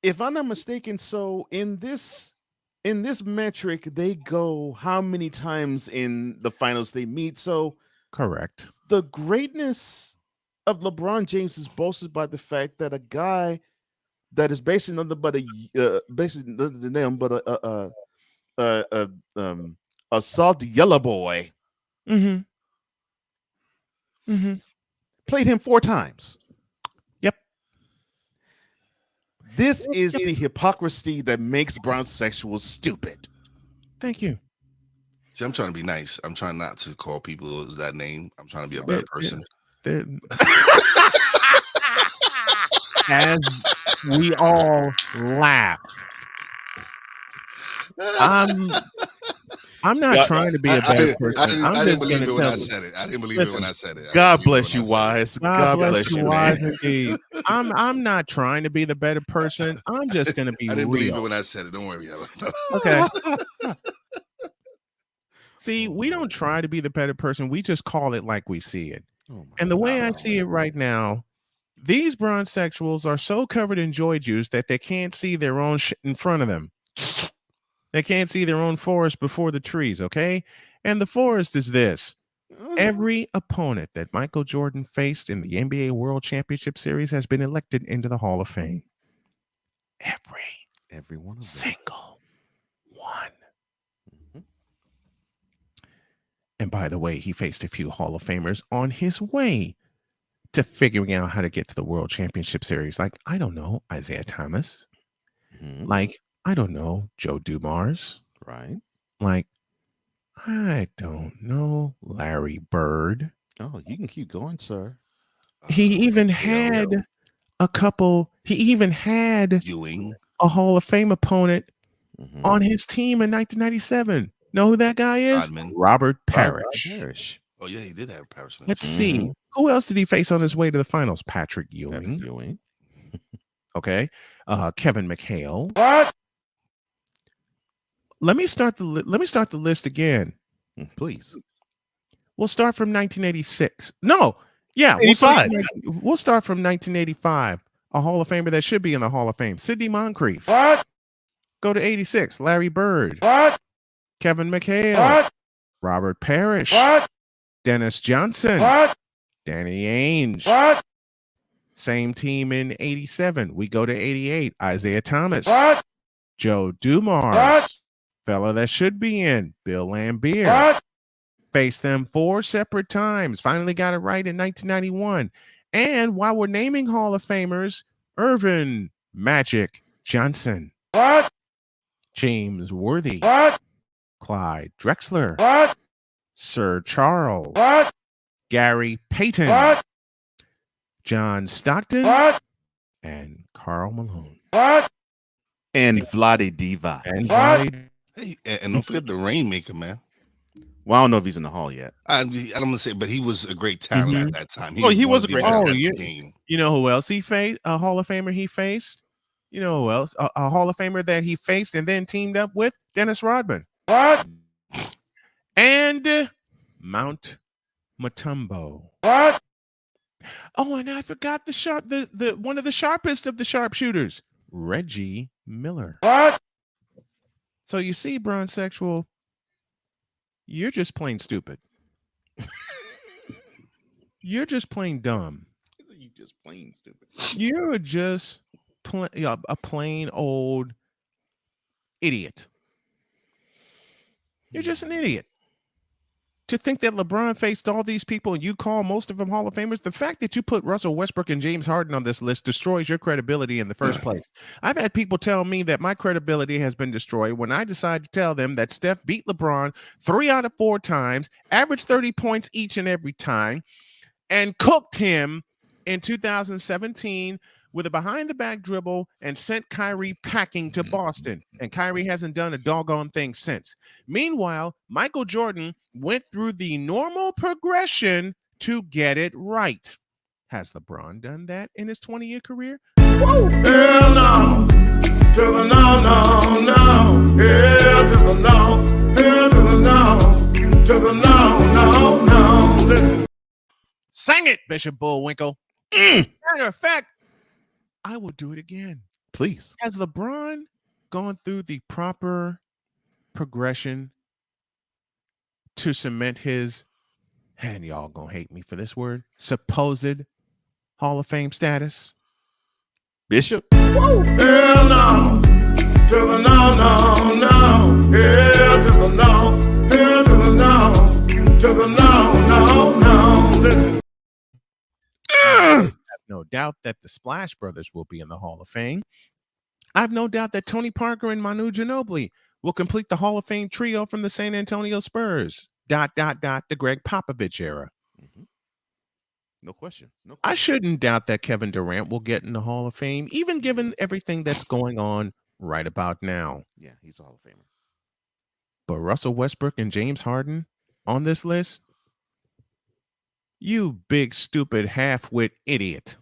If I'm not mistaken, so in this metric, they go how many times in the finals they meet. So correct. The greatness of LeBron James is bolstered by the fact that a guy that is basically nothing but basically nothing than them, but a salty yellow boy. Played him 4 times. Yep. This is the hypocrisy that makes brown sexuals stupid. Thank you. See, I'm trying to be nice. I'm trying not to call people that name. I'm trying to be a better person. As we all laugh. I'm not trying to be a bad person. I didn't believe it when I said it. I didn't believe it when I said it. God bless you, Wise. God bless you, Wise. Indeed. I'm not trying to be the better person. I'm just going to be real. I didn't believe it when I said it. Don't worry. Okay. See, we don't try to be the better person. We just call it like we see it. And the way I see it right now, these bronzexuals are so covered in joy juice that they can't see their own shit in front of them. They can't see their own forest before the trees, okay? And the forest is this. Every opponent that Michael Jordan faced in the NBA World Championship Series has been elected into the Hall of Fame. Every one of them. Single one. And by the way, he faced a few Hall of Famers on his way to figuring out how to get to the World Championship Series. Like, I don't know, Isaiah Thomas. Like, I don't know, Joe Dumars. Right. Like, I don't know, Larry Bird. Oh, you can keep going, sir. He even had a couple. He even had Ewing, a Hall of Fame opponent on his team in 1997. Know who that guy is? Rodman. Robert Parrish. Oh, yeah, he did have Parrish. Let's see. Who else did he face on his way to the finals? Patrick Ewing. Okay. Kevin McHale. What? Let me start the list again. Please. We'll start from 1986. No. Yeah. We'll start from 1985. A Hall of Famer that should be in the Hall of Fame. Sidney Moncrief. What? Go to 86. Larry Bird. What? Kevin McHale. What? Robert Parrish. What? Dennis Johnson. What? Danny Ainge. What? Same team in 87. We go to 88. Isaiah Thomas. What? Joe Dumars. What? Fella that should be in. Bill Laimbeer. What? Faced them 4 separate times. Finally got it right in 1991. And while we're naming Hall of Famers, Irvin Magic Johnson. What? James Worthy. What? Clyde Drexler. What? Sir Charles. What? Gary Payton. What? John Stockton. What? And Karl Malone. What? And Vlade Divac. And What? Vlade. Hey, and don't forget the Rainmaker, man. Well, I don't know if he's in the hall yet. I don't want to say, but he was a great talent at that time. He one was of a the great best talent. at the game. You know who else he faced? A Hall of Famer he faced? You know who else? A Hall of Famer that he faced and then teamed up with? Dennis Rodman. What? And Mount Mutombo. What? Oh, and I forgot the one of the sharpest of the sharpshooters, Reggie Miller. What? So you see, Bronsexual, you're just plain stupid. You're just plain dumb. You just plain stupid. You're just a plain old idiot. You're just an idiot. To think that LeBron faced all these people and you call most of them Hall of Famers, the fact that you put Russell Westbrook and James Harden on this list destroys your credibility in the first place. I've had people tell me that my credibility has been destroyed when I decide to tell them that Steph beat LeBron 3 out of 4 times, averaged 30 points each and every time, and cooked him in 2017 with a behind-the-back dribble and sent Kyrie packing to Boston. And Kyrie hasn't done a doggone thing since. Meanwhile, Michael Jordan went through the normal progression to get it right. Has LeBron done that in his 20-year career? Woo! Hell no. To the no, no, no. Hell to the no. Hell to the no. To the no, no, no. Listen. Sing it, Bishop Bullwinkle. Matter of fact, I will do it again. Please. Has LeBron gone through the proper progression to cement his, and y'all gonna hate me for this word, supposed Hall of Fame status? Bishop? Woo! Hell no. To the no, no, no. Hell to the no. Hell to the no. To the no, no, no. Listen. I have no doubt that the Splash Brothers will be in the Hall of Fame. I have no doubt that Tony Parker and Manu Ginobili will complete the Hall of Fame trio from the San Antonio Spurs. ... The Greg Popovich era. Mm-hmm. No question. No question. I shouldn't doubt that Kevin Durant will get in the Hall of Fame, even given everything that's going on right about now. Yeah, he's a Hall of Famer. But Russell Westbrook and James Harden on this list? You big, stupid, half-wit idiot.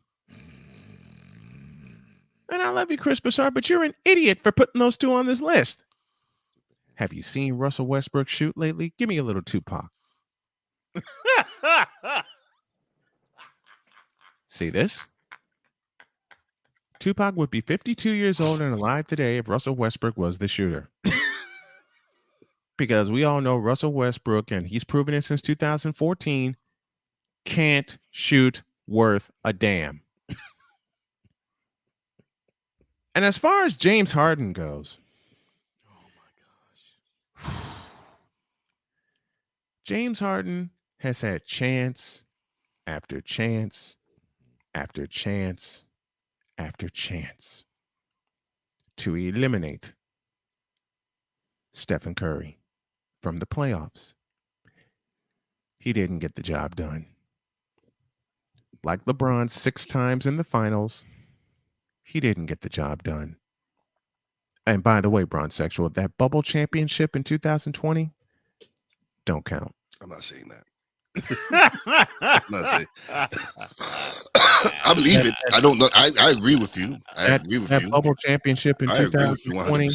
And I love you, Chris Broussard, but you're an idiot for putting those two on this list. Have you seen Russell Westbrook shoot lately? Give me a little Tupac. See this? Tupac would be 52 years old and alive today if Russell Westbrook was the shooter. Because we all know Russell Westbrook, and he's proven it since 2014, can't shoot worth a damn. And as far as James Harden goes, James Harden has had chance after chance after chance after chance to eliminate Stephen Curry from the playoffs. He didn't get the job done. Like LeBron 6 times in the finals, he didn't get the job done. And by the way, Bronsexual, that bubble championship in 2020 don't count. I'm not saying that. I'm not saying. I believe it. I don't know. I agree with you. I agree with that you. Bubble championship in 2020.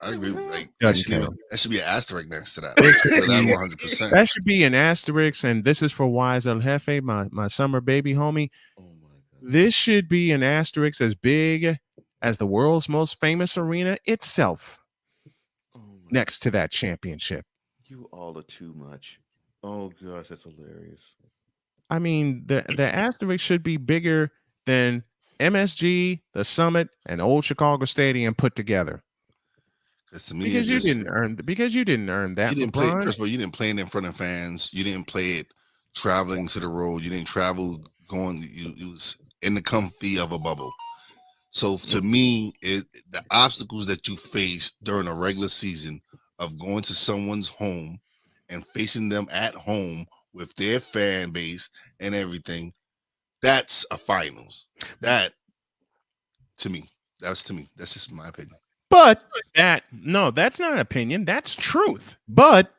I agree with like that should be an asterisk next to that. 100%. That should be an asterisk, and this is for Wise El Jefe, my summer baby homie. Oh my God. This should be an asterisk as big as the world's most famous arena itself. Next to that championship. You all are too much. Oh gosh, that's hilarious. I mean, the asterisk should be bigger than MSG, the Summit, and Old Chicago Stadium put together. To me, because you didn't earn that. You didn't play. First of all, you didn't play it in front of fans. You didn't play it traveling to the road. You didn't travel going. You was in the comfy of a bubble. So to me, the obstacles that you faced during a regular season of going to someone's home and facing them at home with their fan base and everything, that's a finals. That's to me. That's just my opinion. But that's not an opinion. That's truth. But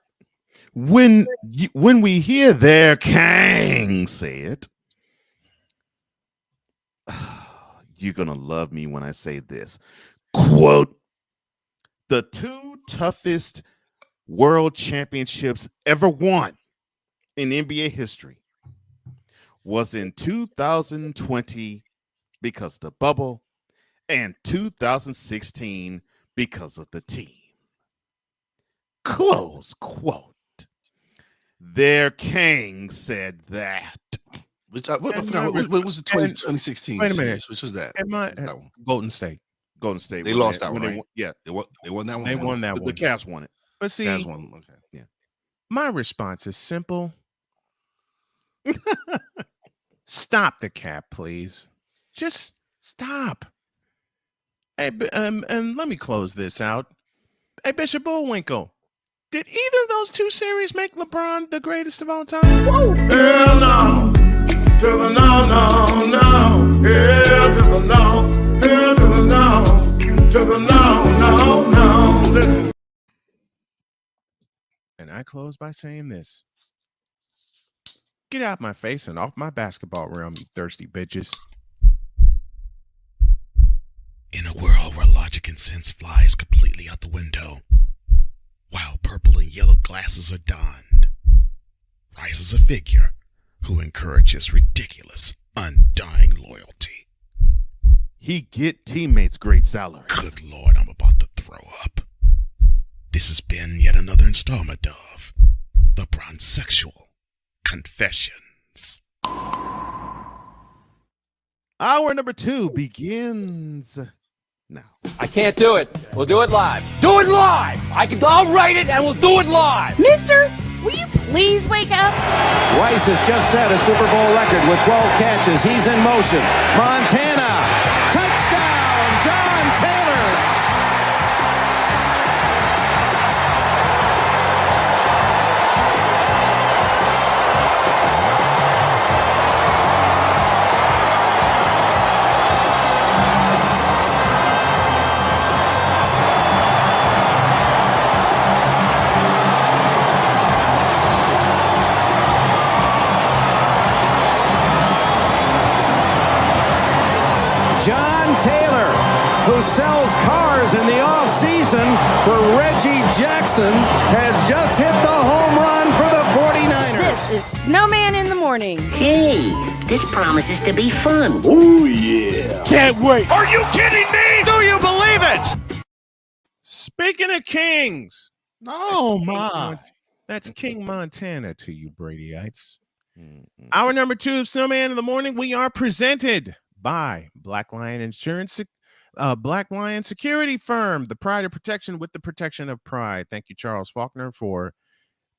when we hear their king say it, you're gonna love me when I say this. Quote: the 2 toughest world championships ever won in NBA history was in 2020 because of the bubble and 2016 because of the team. Close quote. Their king said that. Which I forgot. What was the 2016 Wait a series? minute. Which was that? That one? Golden State. Golden State. They lost that one, right? They won that one. They won that one. The Cavs won it. But see, Cavs won. Okay. Yeah. My response is simple. Stop the cap, please. Just stop. Hey, and let me close this out. Hey, Bishop Bullwinkle, did either of those two series make LeBron the greatest of all time? Whoa. Hell no. To the no, no, no. Hell to the no. Hell to the no. To the no, no, no. Listen. And I close by saying this. Get out my face and off my basketball realm, you thirsty bitches. In a world where logic and sense flies completely out the window, while purple and yellow glasses are donned, rises a figure who encourages ridiculous, undying loyalty. He get teammates great salaries. Good Lord, I'm about to throw up. This has been yet another installment of The Bronsexual Confessions. Hour number 2 begins now. I can't do it. We'll do it live. Do it live! I'll write it and we'll do it live! Mister, will you please wake up? Weiss has just set a Super Bowl record with 12 catches. He's in motion. Montana. Touchdown, John Taylor. Who sells cars in the off-season for Reggie Jackson, has just hit the home run for the 49ers. This is Snowman in the morning. Hey, this promises to be fun. Oh, yeah. Can't wait. Are you kidding me? Do you believe it? Speaking of kings. Oh, my. That's King Montana to you, Bradyites. Hour number 2 of Snowman in the morning. We are presented by Black Lion Insurance, Black Lion Security Firm, the pride of protection with the protection of pride. Thank you, Charles Faulkner, for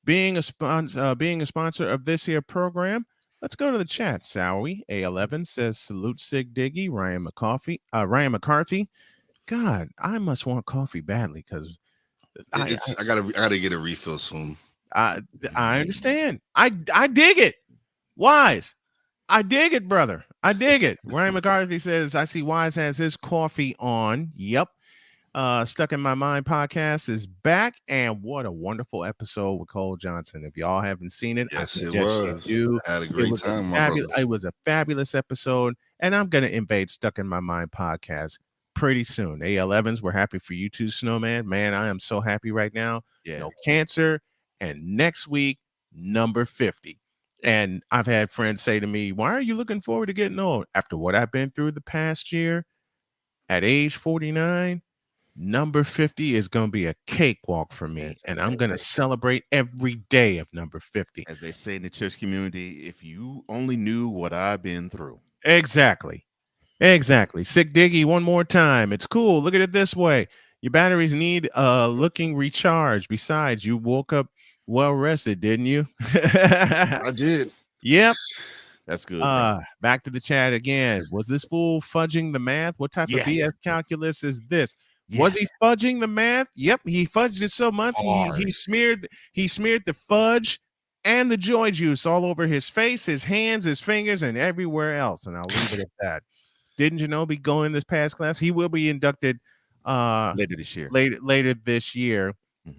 being a sponsor of this here program. Let's go to the chat, shall we? A11 says, salute Sig Diggy, Ryan McCarthy. God, I must want coffee badly because I gotta get a refill soon. I understand. I dig it. Wise. I dig it, brother. I dig it. Ryan McCarthy says, I see Wise has his coffee on. Yep. Stuck in My Mind podcast is back. And what a wonderful episode with Cole Johnson. If y'all haven't seen it, yes, I it was. I had a great time, my brother. It was a fabulous episode. And I'm going to invade Stuck in My Mind podcast pretty soon. A11s, we're happy for you too, Snowman. Man, I am so happy right now. Yeah. No cancer. And next week, number 50. And I've had friends say to me, why are you looking forward to getting old? After what I've been through the past year, at age 49, number 50 is going to be a cakewalk for me. Yes, and I'm going to celebrate every day of number 50. As they say in the church community, if you only knew what I've been through. Exactly. Sick Diggy, one more time. It's cool. Look at it this way. Your batteries need looking recharged. Besides, you woke up well rested, didn't you? I did. Yep. That's good. Back to the chat again. Was this fool fudging the math? What type of BS calculus is this? Yes. Was he fudging the math? Yep, he fudged it so much he smeared the fudge and the joy juice all over his face, his hands, his fingers, and everywhere else. And I'll leave it at that. Didn't you know? Be going this past class. He will be inducted later this year. Later this year.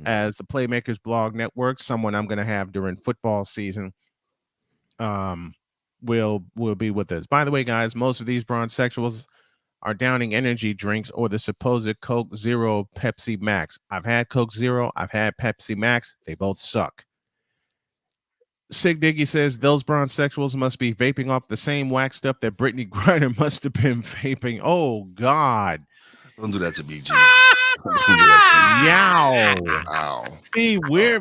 As the Playmakers Blog Network, someone I'm going to have during football season, will be with us. By the way, guys, most of these bronsexuals are downing energy drinks or the supposed Coke Zero, Pepsi Max. I've had Coke Zero. I've had Pepsi Max. They both suck. Sig Diggy says those bronzexuals must be vaping off the same wax stuff that Brittany Griner must have been vaping. Oh God! Don't do that to BG. Yow! Wow. See, we're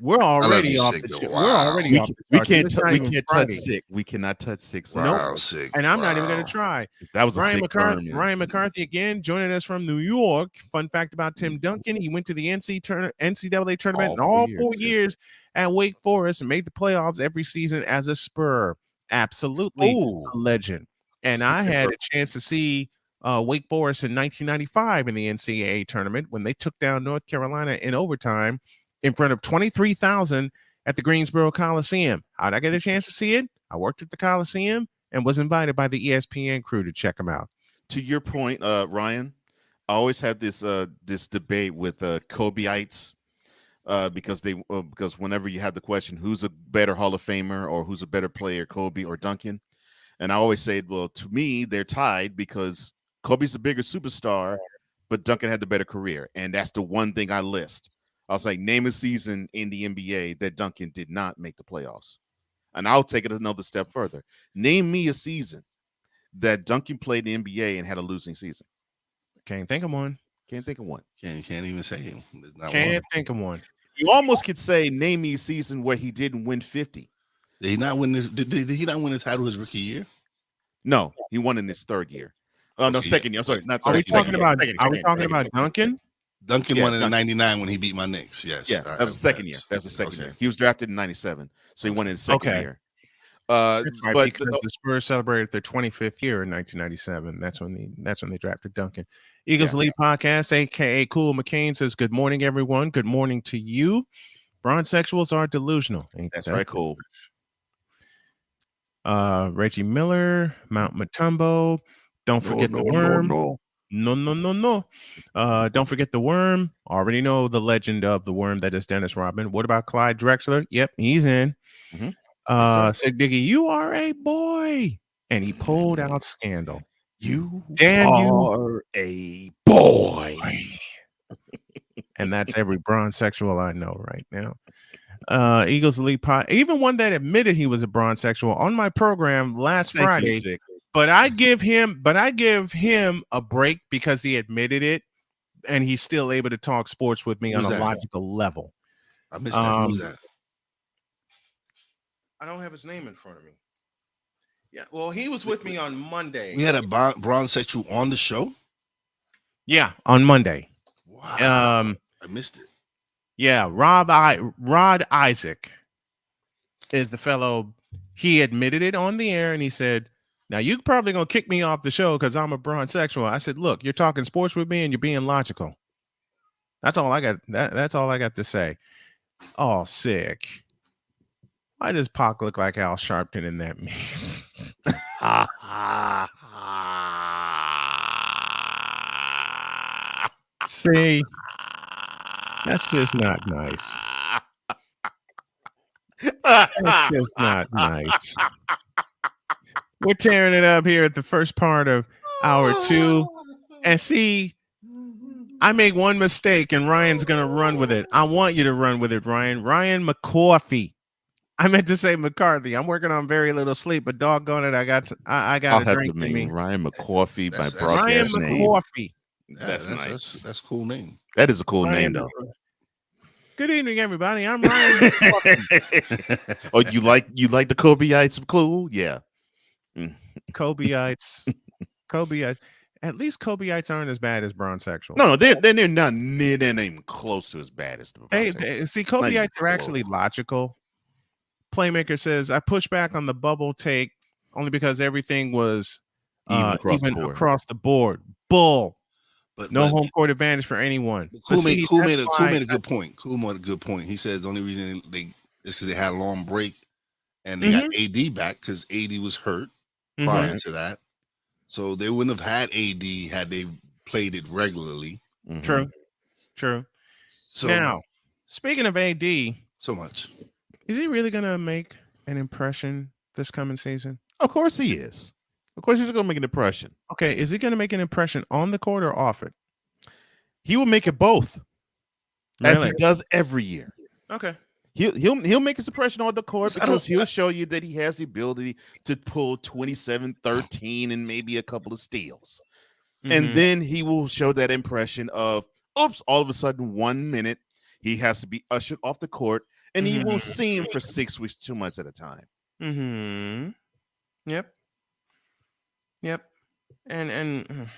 already off Sig, the though. we're Wow. already off the charts. and it's not We even can't touch Friday. Sick. We cannot touch Sick. Wow, Sig. And I'm not even Wow. going to try. That was a Ryan sick McCarthy. burn, man. Ryan McCarthy again joining us from New York. Fun fact about Tim Duncan: he went to the NCAA tournament in all 4 years at Wake Forest and made the playoffs every season as a Spur. Absolutely a legend. And I had a chance to see Wake Forest in 1995 in the NCAA tournament when they took down North Carolina in overtime in front of 23,000 at the Greensboro Coliseum. How'd I get a chance to see it? I worked at the Coliseum and was invited by the ESPN crew to check them out. To your point, Ryan, I always have this this debate with Kobe-ites because whenever you have the question, who's a better Hall of Famer or who's a better player, Kobe or Duncan? And I always say, well, to me, they're tied because Kobe's a bigger superstar, but Duncan had the better career. And that's the one thing I list. I was like, name a season in the NBA that Duncan did not make the playoffs. And I'll take it another step further. Name me a season that Duncan played in the NBA and had a losing season. Can't think of one. Can't think of one. Can't even say him. There's not Can't one. think of one. You almost could say, name me a season where he didn't win 50. Did he not win this? Did he not win the title his rookie year? No, he won in his third year. Oh, no, second year. I'm sorry. Not Are we third, talking second about? year. Are we talking about Duncan? Duncan Yeah, won in Duncan. '99 when he beat my Knicks. Yes. Yeah, that was the second year. That was the second year. He was drafted in '97, so he won in the second year. That's right, but because the Spurs celebrated their 25th year in 1997. That's when they drafted Duncan. Eagles Elite Podcast, aka Cool McCain, says, "Good morning, everyone. Good morning to you. Bronzexuals are delusional." Ain't that's that right, Cool. Reggie Miller, Mount Matumbo. Don't forget the worm. No. Don't forget the worm. Already know the legend of the worm that is Dennis Rodman. What about Clyde Drexler? Yep, he's in. Sig Diggy, you are a boy. And he pulled out Scandal. You are a boy. And that's every bronzexual I know right now. Eagles Elite Pod, even one that admitted he was a bronzexual on my program last Friday. But I give him a break because he admitted it, and he's still able to talk sports with me on a logical level. I missed that. Who's that? I don't have his name in front of me. Yeah, well, he was with me on Monday. We had a bronzexual on the show. Yeah, on Monday. Wow. I missed it. Yeah, Rod Isaac is the fellow. He admitted it on the air, and he said, "Now you're probably gonna kick me off the show because I'm a bronzexual." I said, "Look, you're talking sports with me, and you're being logical." That's all I got. That's all I got to say. Oh, sick. Why does Pac look like Al Sharpton in that meme? See, that's just not nice. That's just not nice. We're tearing it up here at the first part of hour 2. And see, I make one mistake and Ryan's going to run with it. I want you to run with it, Ryan. Ryan McCarthy. I meant to say McCarthy. I'm working on very little sleep, but doggone it, I got a drink in me. Ryan McCarthy by broadcast Ryan name. McCarthy. That's nice. That's a cool name. That is a cool Ryan name, though. Good evening, everybody. I'm Ryan McCarthy. Oh, you like the Kobe-ites? Cool, yeah. Kobe-ites. At least Kobe-ites aren't as bad as bronzexuals. No, they're not near. They're not even close to as bad as the. They see, Kobe-ites are actually logical. Playmaker says, "I push back on the bubble take only because everything was even across the board. Bull. But no home court advantage for anyone." Cool made a good point. Cool made a good point. He says the only reason is because they had a long break and they got AD back because AD was hurt prior to that. So they wouldn't have had AD had they played it regularly. True. So now, speaking of AD, so much. Is he really going to make an impression this coming season? Of course he is. Of course he's going to make an impression. Okay, is he going to make an impression on the court or off it? He will make it both, as he does every year. Okay. He'll make his impression on the court because he'll show you that he has the ability to pull 27, 13, and maybe a couple of steals. And then he will show that impression of, oops, all of a sudden 1 minute he has to be ushered off the court, and he won't see him for 6 weeks, 2 months at a time. Yep. And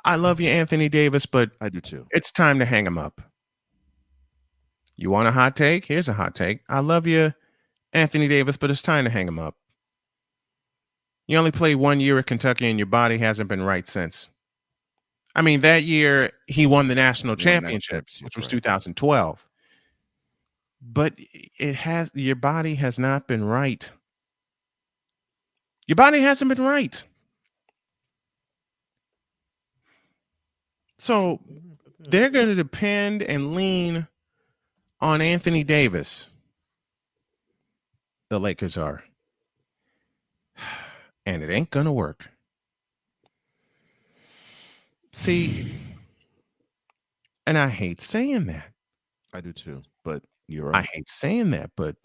I love you, Anthony Davis, but I do too. It's time to hang him up. You want a hot take? Here's a hot take. I love you, Anthony Davis, but it's time to hang him up. You only played 1 year at Kentucky, and your body hasn't been right since. I mean, that year he won the national championship, which was 2012. But your body has not been right. Your body hasn't been right. So they're going to depend and lean on Anthony Davis. The Lakers are. And it ain't going to work. See, and I hate saying that. I do too, but you're right. I hate saying that, but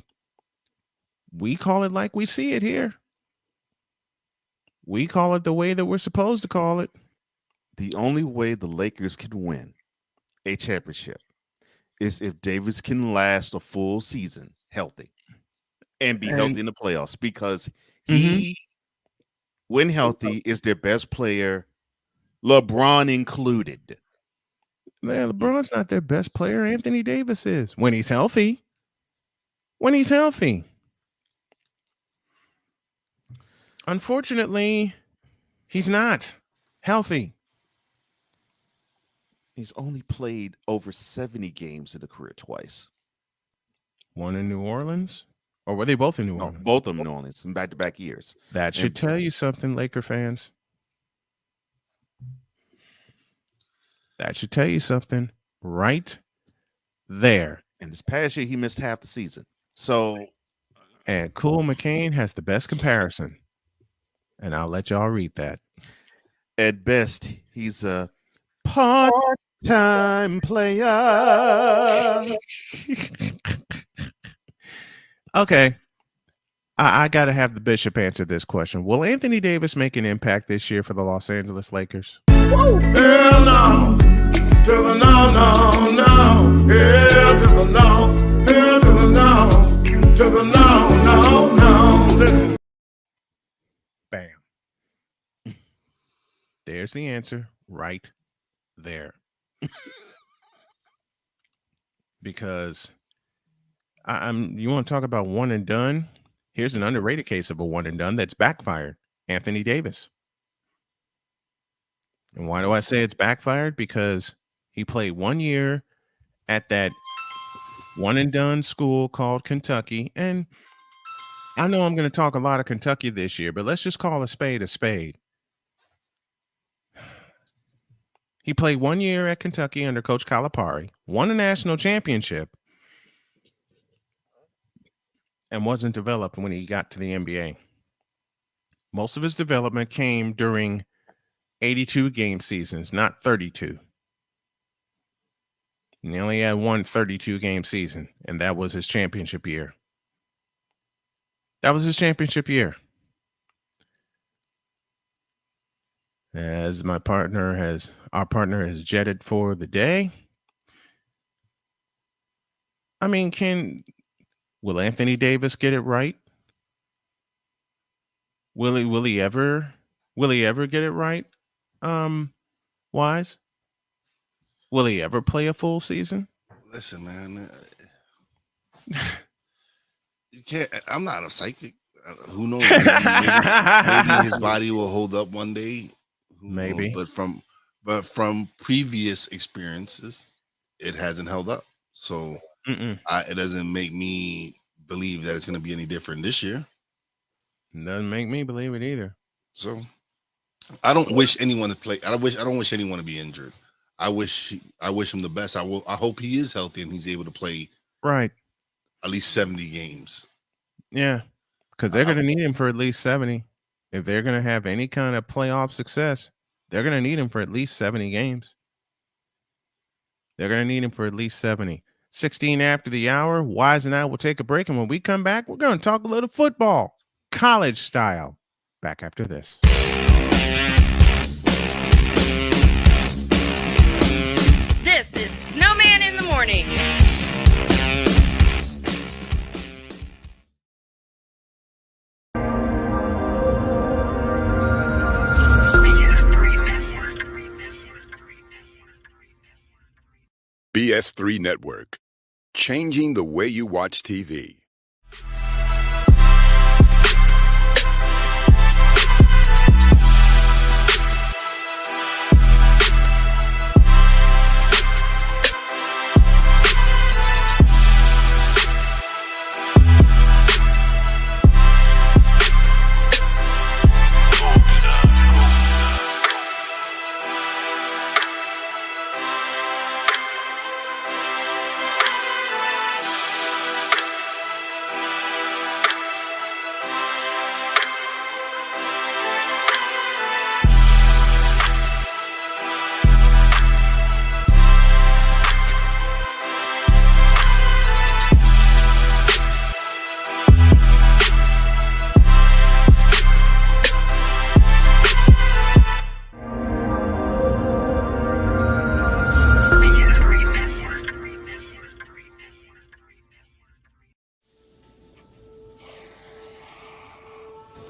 we call it like we see it here. We call it the way that we're supposed to call it. The only way the Lakers can win a championship is if Davis can last a full season healthy and be healthy in the playoffs, because he, when healthy, is their best player, LeBron included. Man, LeBron's not their best player. Anthony Davis is when he's healthy. When he's healthy. Unfortunately, he's not healthy. He's only played over 70 games in a career twice. One in New Orleans? Or were they both in New Orleans? No, both of them New Orleans in back-to-back years. That should tell you something, Laker fans. That should tell you something right there. And this past year, he missed half the season. So, and Cool McCain has the best comparison. And I'll let y'all read that. At best, he's a part-time player. Okay. I got to have the Bishop answer this question. Will Anthony Davis make an impact this year for the Los Angeles Lakers? Hell no. To the no, no, no. Hell to the no. Hell to the no. To the no, no, no. Listen. Bam. There's the answer right there. Because you want to talk about one and done? Here's an underrated case of a one and done that's backfired. Anthony Davis. And why do I say it's backfired? Because he played 1 year at that one and done school called Kentucky. And I know I'm going to talk a lot of Kentucky this year, but let's just call a spade a spade. He played 1 year at Kentucky under Coach Calipari, won a national championship, and wasn't developed when he got to the NBA. Most of his development came during 82 game seasons, not 32. And he only had one 32 game season, and that was his championship year. That was his championship year. As our partner has jetted for the day. I mean, will Anthony Davis get it right? Will he ever get it right? Wise? Will he ever play a full season? Listen, man. You can't. I'm not a psychic. Who knows? Maybe his body will hold up one day. Maybe. But from previous experiences, it hasn't held up. So it doesn't make me believe that it's going to be any different this year. Doesn't make me believe it either. So I don't wish anyone to play. I don't wish anyone to be injured. I wish him the best. I hope he is healthy and he's able to play right at least 70 games. Yeah, because they're going to need him for at least 70. If they're going to have any kind of playoff success, they're going to need him for at least 70 games. They're going to need him for at least 70. 16 after the hour. Wise and I will take a break. And when we come back, we're going to talk a little football, college style. Back after this. This is Snowman in the Morning. BS3 Network, changing the way you watch TV.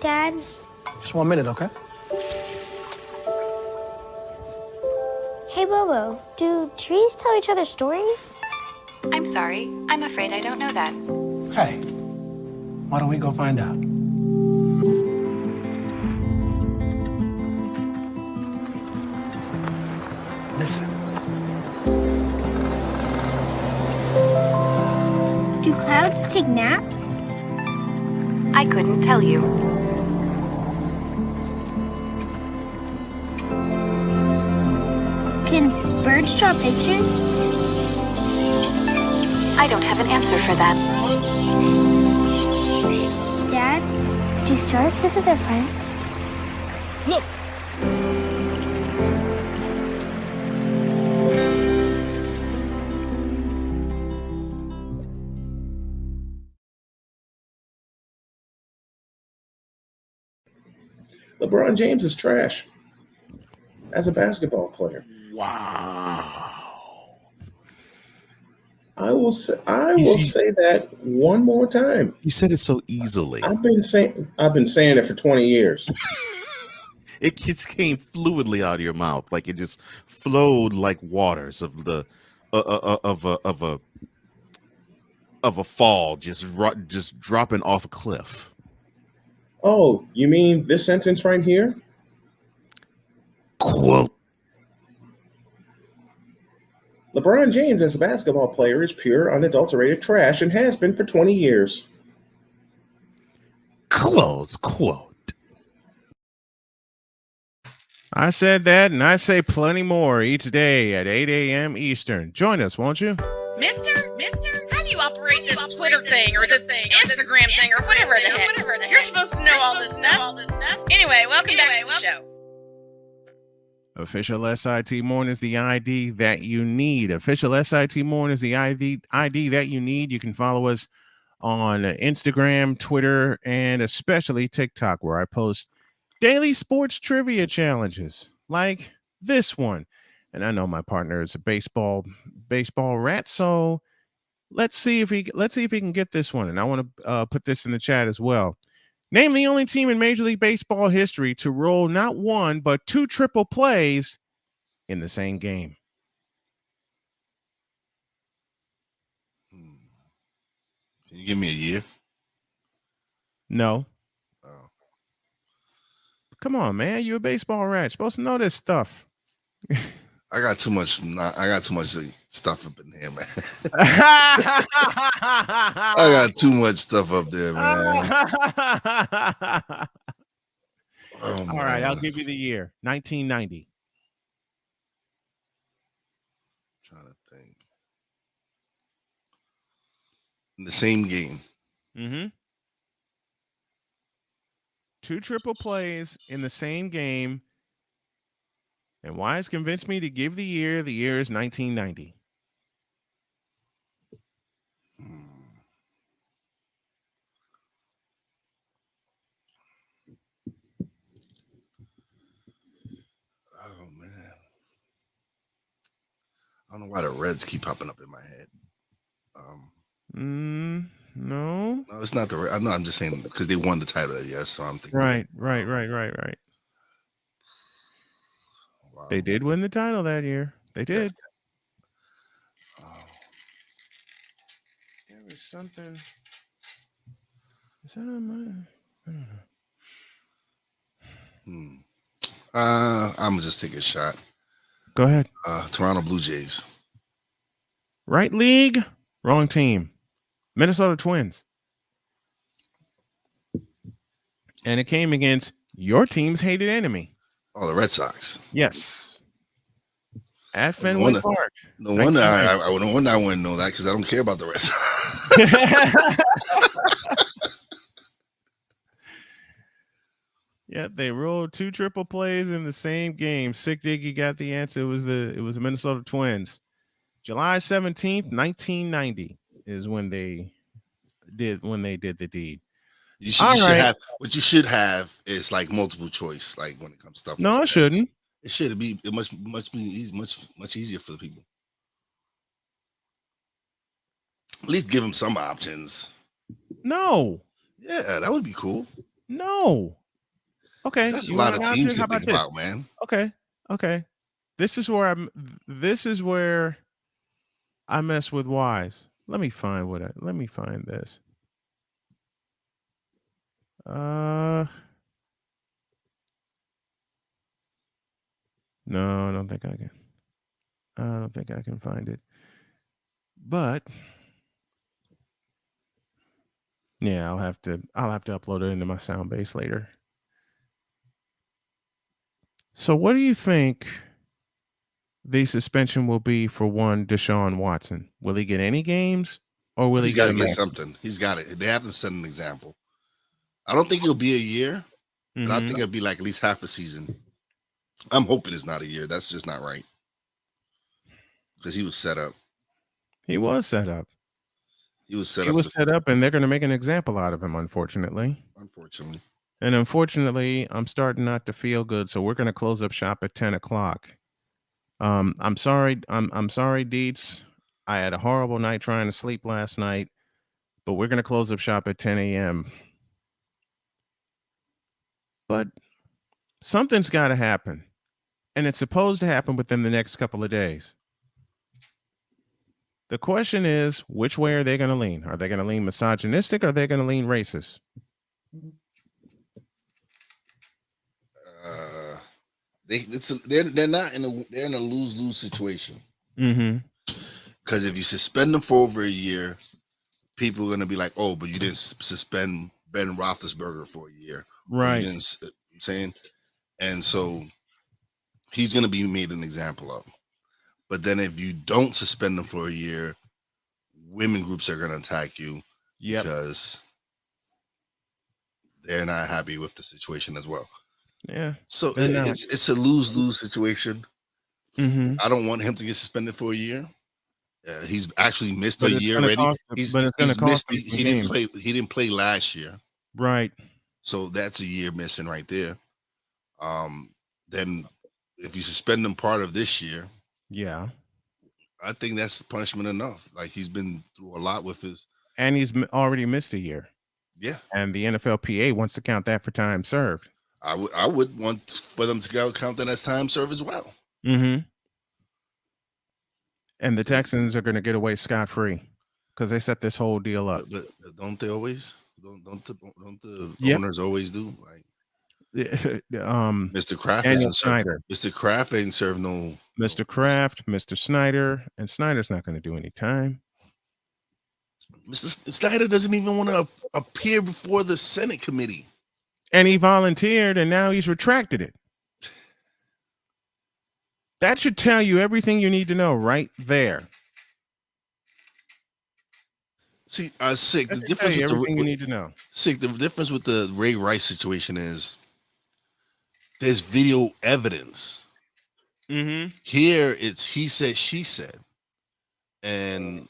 Dad? Just 1 minute, okay? Hey, Bobo, do trees tell each other stories? I'm sorry. I'm afraid I don't know that. Hey, why don't we go find out? Listen. Do clouds take naps? I couldn't tell you. Can birds draw pictures? I don't have an answer for that. Dad, do stars visit their friends? Look! LeBron James is trash as a basketball player. Wow. I will say that one more time. You said it so easily. I've been saying it for 20 years. It just came fluidly out of your mouth, like it just flowed like waters of the of a fall, just dropping off a cliff. Oh, you mean this sentence right here? Quote. LeBron James as a basketball player is pure, unadulterated trash and has been for 20 years. Close quote. I said that, and I say plenty more each day at 8 a.m. Eastern. Join us, won't you? Mister, how do you operate this Twitter thing or this Instagram thing or whatever the heck? You're supposed to know all this stuff. Anyway, welcome back to the show. Official SIT Morning is the ID that you need. Official SIT Morning is the ID that you need. You can follow us on Instagram, Twitter, and especially TikTok, where I post daily sports trivia challenges like this one. And I know my partner is a baseball rat, so let's see if he can get this one. And I want to put this in the chat as well. Name the only team in Major League Baseball history to roll not one, but two triple plays in the same game. Can you give me a year? No. Oh. Come on, man. You're a baseball rat. You're supposed to know this stuff. I got too much stuff up in here, man. I got too much stuff up there, man. All right, I'll give you the year. 1990. Trying to think. In the same game. Mm-hmm. Two triple plays in the same game. And Wise convinced me to give the year. The year is 1990. don't know why the Reds keep popping up in my head. No. No, it's not the Reds. No, I'm just saying because they won the title. Yes, so I'm thinking. Right. Wow. They did win the title that year. They did. There was something. Is that on mine? I don't know. I'm gonna just take a shot. Go ahead. Toronto Blue Jays. Right league, wrong team. Minnesota Twins. And it came against your team's hated enemy. Oh, the Red Sox. Yes. At Fenway Park. No wonder I wouldn't know that because I don't care about the Red Sox. Yeah, they rolled 2 triple plays in the same game. Sick Diggy got the answer. It was the Minnesota Twins. July 17th, 1990 is when they did the deed. You should have what you should have is like multiple choice, like when it comes to stuff. No, it shouldn't. It should be. It must be easy, much easier for the people. At least give them some options. No. Yeah, that would be cool. No. Okay. That's a lot of teams to think about, man. Okay. This is where I mess with Wise. Let me find this. No, I don't think I can. I don't think I can find it. But yeah, I'll have to upload it into my sound base later. So what do you think the suspension will be for one Deshaun Watson? Will he get any games or will he got to get something? He's got it. They have to set an example. I don't think it'll be a year, but I think it'll be like at least half a season. I'm hoping it's not a year. That's just not right. Because he was set up. He was set up. He was set up, and they're going to make an example out of him, unfortunately. And unfortunately, I'm starting not to feel good, so we're going to close up shop at 10 o'clock. I'm sorry. I'm sorry, Deets. I had a horrible night trying to sleep last night, but we're going to close up shop at 10 a.m. But something's got to happen, and it's supposed to happen within the next couple of days. The question is, which way are they going to lean? Are they going to lean misogynistic or are they going to lean racist? They're not in a lose-lose situation. Because if you suspend them for over a year, people are going to be like, oh, but you didn't suspend Ben Roethlisberger for a year. Right. You didn't, I'm saying? And so he's going to be made an example of. But then if you don't suspend them for a year, women groups are going to attack you because they're not happy with the situation as well. Yeah. So it's a lose-lose situation. I don't want him to get suspended for a year. He's actually missed a year already. He didn't play last year. Right. So that's a year missing right there. Then if you suspend him part of this year, yeah, I think that's punishment enough. Like he's been through a lot with his, and he's already missed a year. Yeah, and the NFLPA wants to count that for time served. I would want for them to count that as time served as well. And the Texans are going to get away scot-free because they set this whole deal up. But don't they always? Don't the owners always do? Like Mr. Kraft and Snyder. Mr. Kraft ain't served no. Mr. Kraft, Mr. Snyder, and Snyder's not going to do any time. Mr. Snyder doesn't even want to appear before the Senate committee. And he volunteered, and now he's retracted it. That should tell you everything you need to know right there. See, Sick. The difference with everything you need to know. Sick. The difference with the Ray Rice situation is there's video evidence. Here it's he said, she said, and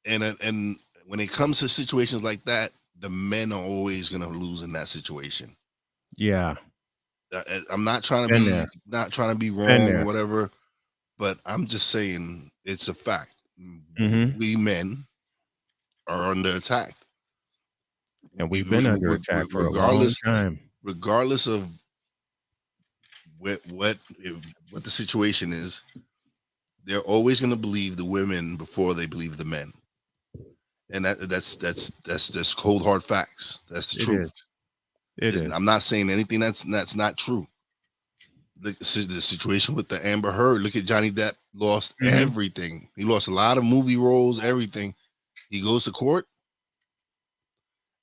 when it comes to situations like that, the men are always going to lose in that situation. Yeah. I'm not trying to be wrong or whatever, but I'm just saying it's a fact. Mhm. We men are under attack. And we've been under attack for a long time. Regardless of what the situation is, they're always going to believe the women before they believe the men, and that's just cold hard facts. That's the It truth. is. It is. I'm not saying anything that's not true. The situation with the Amber Heard. Look at Johnny Depp. Lost everything. He lost a lot of movie roles. Everything. He goes to court,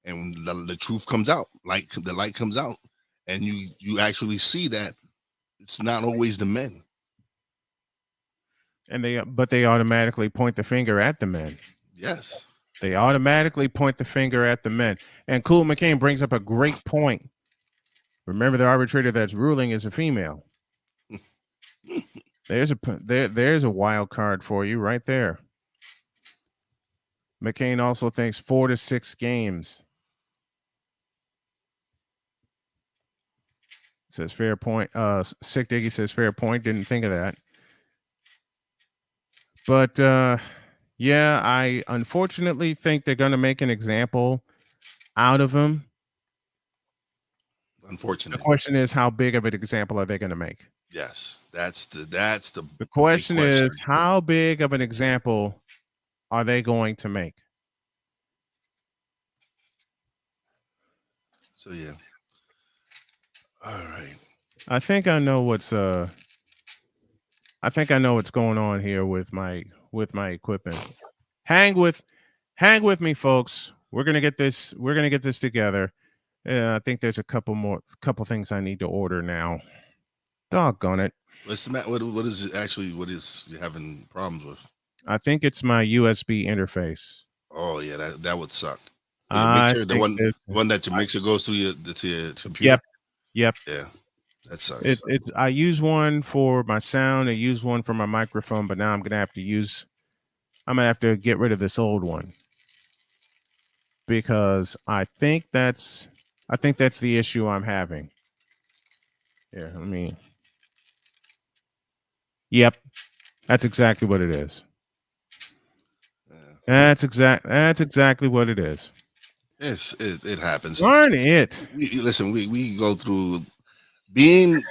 and the truth comes out. Like the light comes out, and you actually see that it's not always the men. And they automatically point the finger at the men. Yes. They automatically point the finger at the men. And Cool McCain brings up a great point. Remember, the arbitrator that's ruling is a female. There's a wild card for you right there. McCain also thinks 4 to 6 games. Says fair point. Sick Diggy says fair point. Didn't think of that. But yeah, I unfortunately think they're going to make an example out of him. Unfortunately, the question is, how big of an example are they going to make? Yes, that's the question is, how big of an example are they going to make? So yeah. All right. I think I know what's going on here with my equipment. Hang with me, folks. We're gonna get this together. I think there's a couple things I need to order now. Doggone it. What's the matter? What is it actually? What is you having problems with? I think it's my USB interface. Oh yeah, that would suck. Mixer, the one that your mixer goes to your computer. Yep. Yeah, that sucks. It's I use one for my sound. I use one for my microphone, but now I'm gonna have to get rid of this old one because I think that's the issue I'm having. Here, let me. Yep, that's exactly what it is. That's exactly what it is. Yes, it happens. Darn it! Listen, we go through being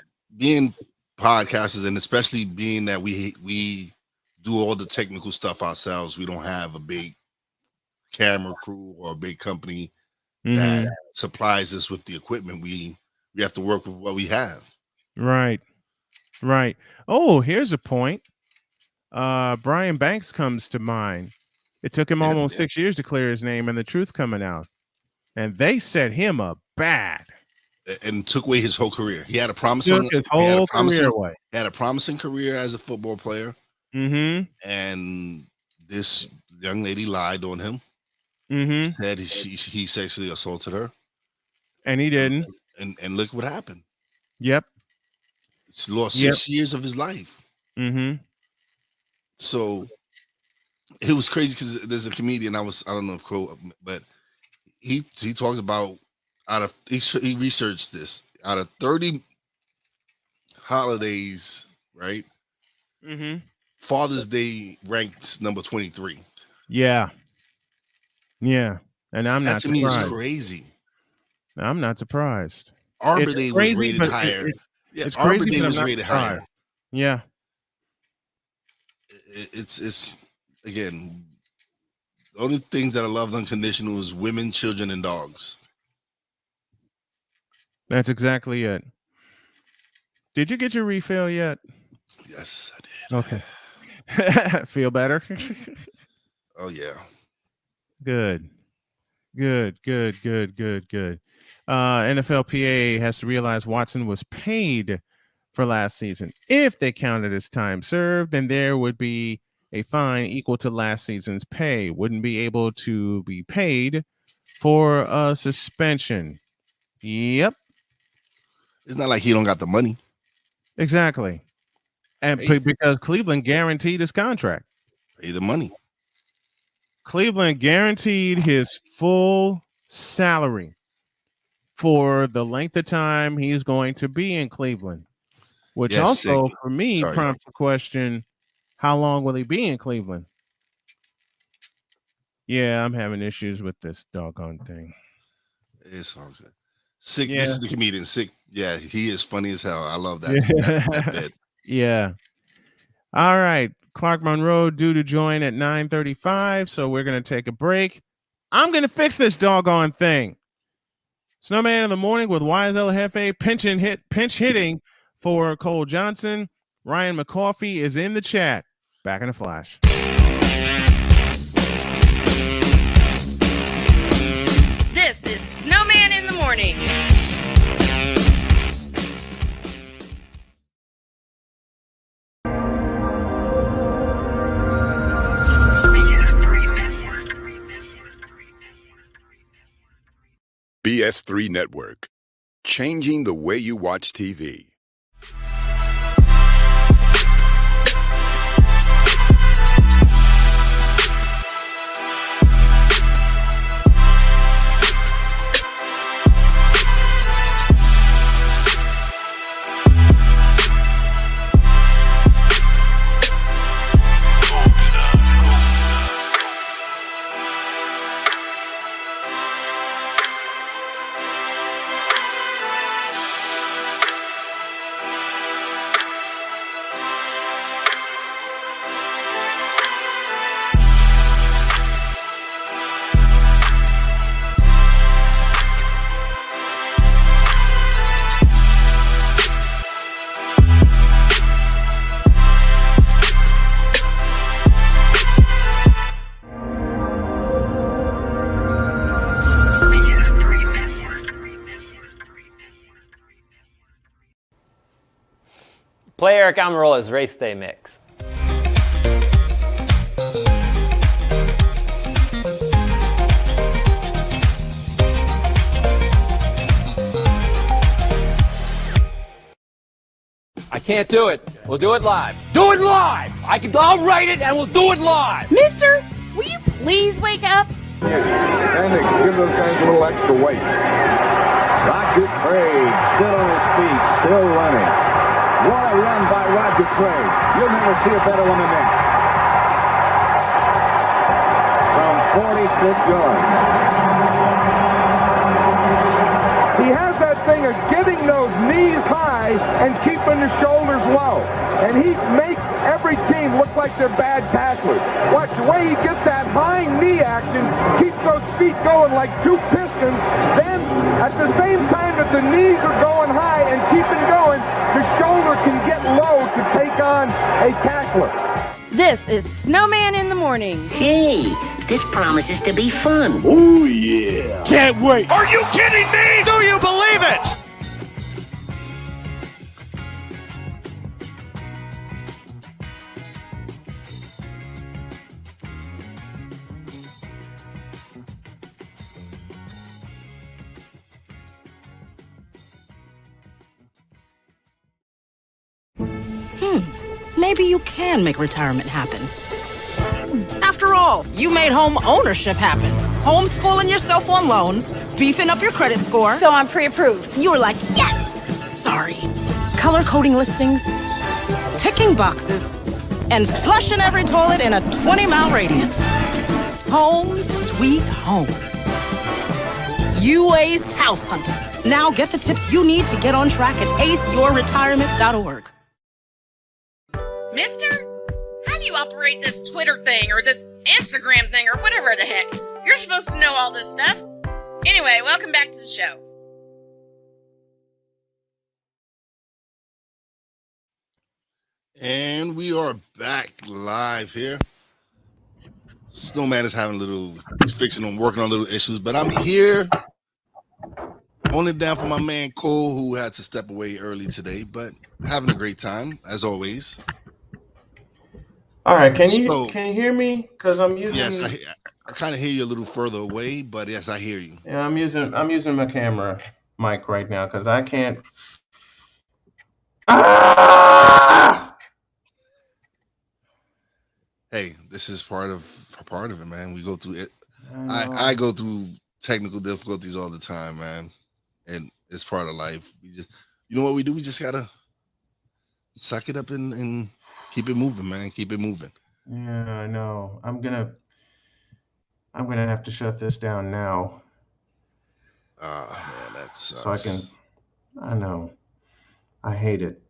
podcasters, and especially being that we do all the technical stuff ourselves. We don't have a big camera crew or a big company that supplies us with the equipment. We have to work with what we have. Right. Oh, here's a point. Brian Banks comes to mind. It took him almost 6 years to clear his name and the truth coming out. And they set him up bad. And took away his whole career. He had a promising career as a football player. And this young lady lied on him. Said he sexually assaulted her. And he didn't. And look what happened. Yep. He lost 6 years of his life. So it was crazy because there's a comedian I don't know if Cole, but he talked about he researched this out of 30 holidays, right? Father's Day ranks number 23. Yeah. And I'm not surprised. That to me is crazy. I'm not surprised. Arbor Day was rated higher. It's Arbor crazy, Day but was I'm not rated surprised. higher. Yeah. It's again, the only things that I love unconditional is women, children, and dogs. That's exactly it. Did you get your refill yet? Yes, I did. Okay. Feel better? Oh yeah. Good. NFLPA has to realize Watson was paid for last season. If they counted as time served, then there would be a fine equal to last season's pay. Wouldn't be able to be paid for a suspension. Yep. It's not like he don't got the money. Exactly. And because Cleveland guaranteed his contract. Pay the money. Cleveland guaranteed his full salary for the length of time he's going to be in Cleveland, which also for me prompts the question, How long will he be in Cleveland? Yeah, I'm having issues with this doggone thing. It's all good. Sick. Yeah. This is the comedian. Sick. Yeah, he is funny as hell. I love that bit. Yeah. All right. Clark Monroe due to join at 9:35, so we're going to take a break. I'm going to fix this doggone thing. Snowman in the morning with YSL Jefe pinch hitting for Cole Johnson. Ryan McCoffey is in the chat. Back in a flash. This is Snowman in the morning. BS3 Network. Changing the way you watch TV. Play Eric Amarola's Race Day Mix. I can't do it. We'll do it live. Do it live! I'll write it and we'll do it live! Mister, will you please wake up? And they give those guys a little extra weight. Roger Craig, still on his feet, still running. What a run by Roger Craig. You'll never see a better one than that. From 46 yards. He has that thing of getting those knees high and keeping the shoulders low. And he makes every team look like they're bad tacklers. Watch the way he gets that high knee action, keeps those feet going like two pistons. Then, at the same time that the knees are going high and keeping going, the shoulder can get low to take on a tackler. This is Snowman in the morning. Gee, this promises to be fun. Oh, yeah. Can't wait! Are you kidding me? Do you believe it? Maybe you can make retirement happen. After all, you made home ownership happen. Homeschooling yourself on loans, beefing up your credit score. So I'm pre-approved. You were like, yes! Sorry. Color coding listings, ticking boxes, and flushing every toilet in a 20-mile radius. Home sweet home. You aced House Hunter. Now get the tips you need to get on track at aceyourretirement.org. Mister, how do you operate this Twitter thing or this Instagram thing or whatever the heck? You're supposed to know all this stuff. Anyway, welcome back to the show. And we are back live here. Snowman is working on little issues, but I'm here. Only down for my man Cole, who had to step away early today, but having a great time as always. All right, can you hear me? Because I'm using. Yes, I kind of hear you a little further away, but yes, I hear you. Yeah, I'm using my camera mic right now because I can't. Hey, this is part of it, man. We go through it. I go through technical difficulties all the time, man, and it's part of life. We just, you know what we do? We just gotta suck it up and Keep it moving, man. Keep it moving. Yeah, I know. I'm gonna have to shut this down now. Man, that sucks. So I can. I know. I hate it.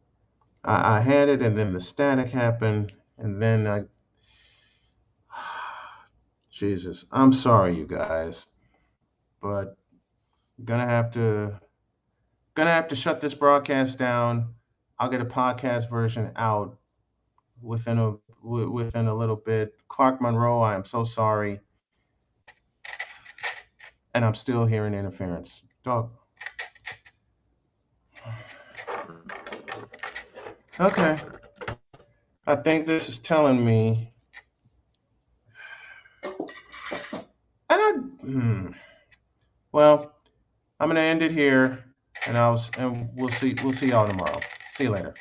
I had it, and then the static happened, and then I. Jesus, I'm sorry, you guys, but gonna have to shut this broadcast down. I'll get a podcast version out within a little bit. Clark Monroe, I am so sorry, and I'm still hearing interference. Dog. Okay. I think this is telling me. Well, I'm gonna end it here, and we'll see y'all tomorrow. See you later.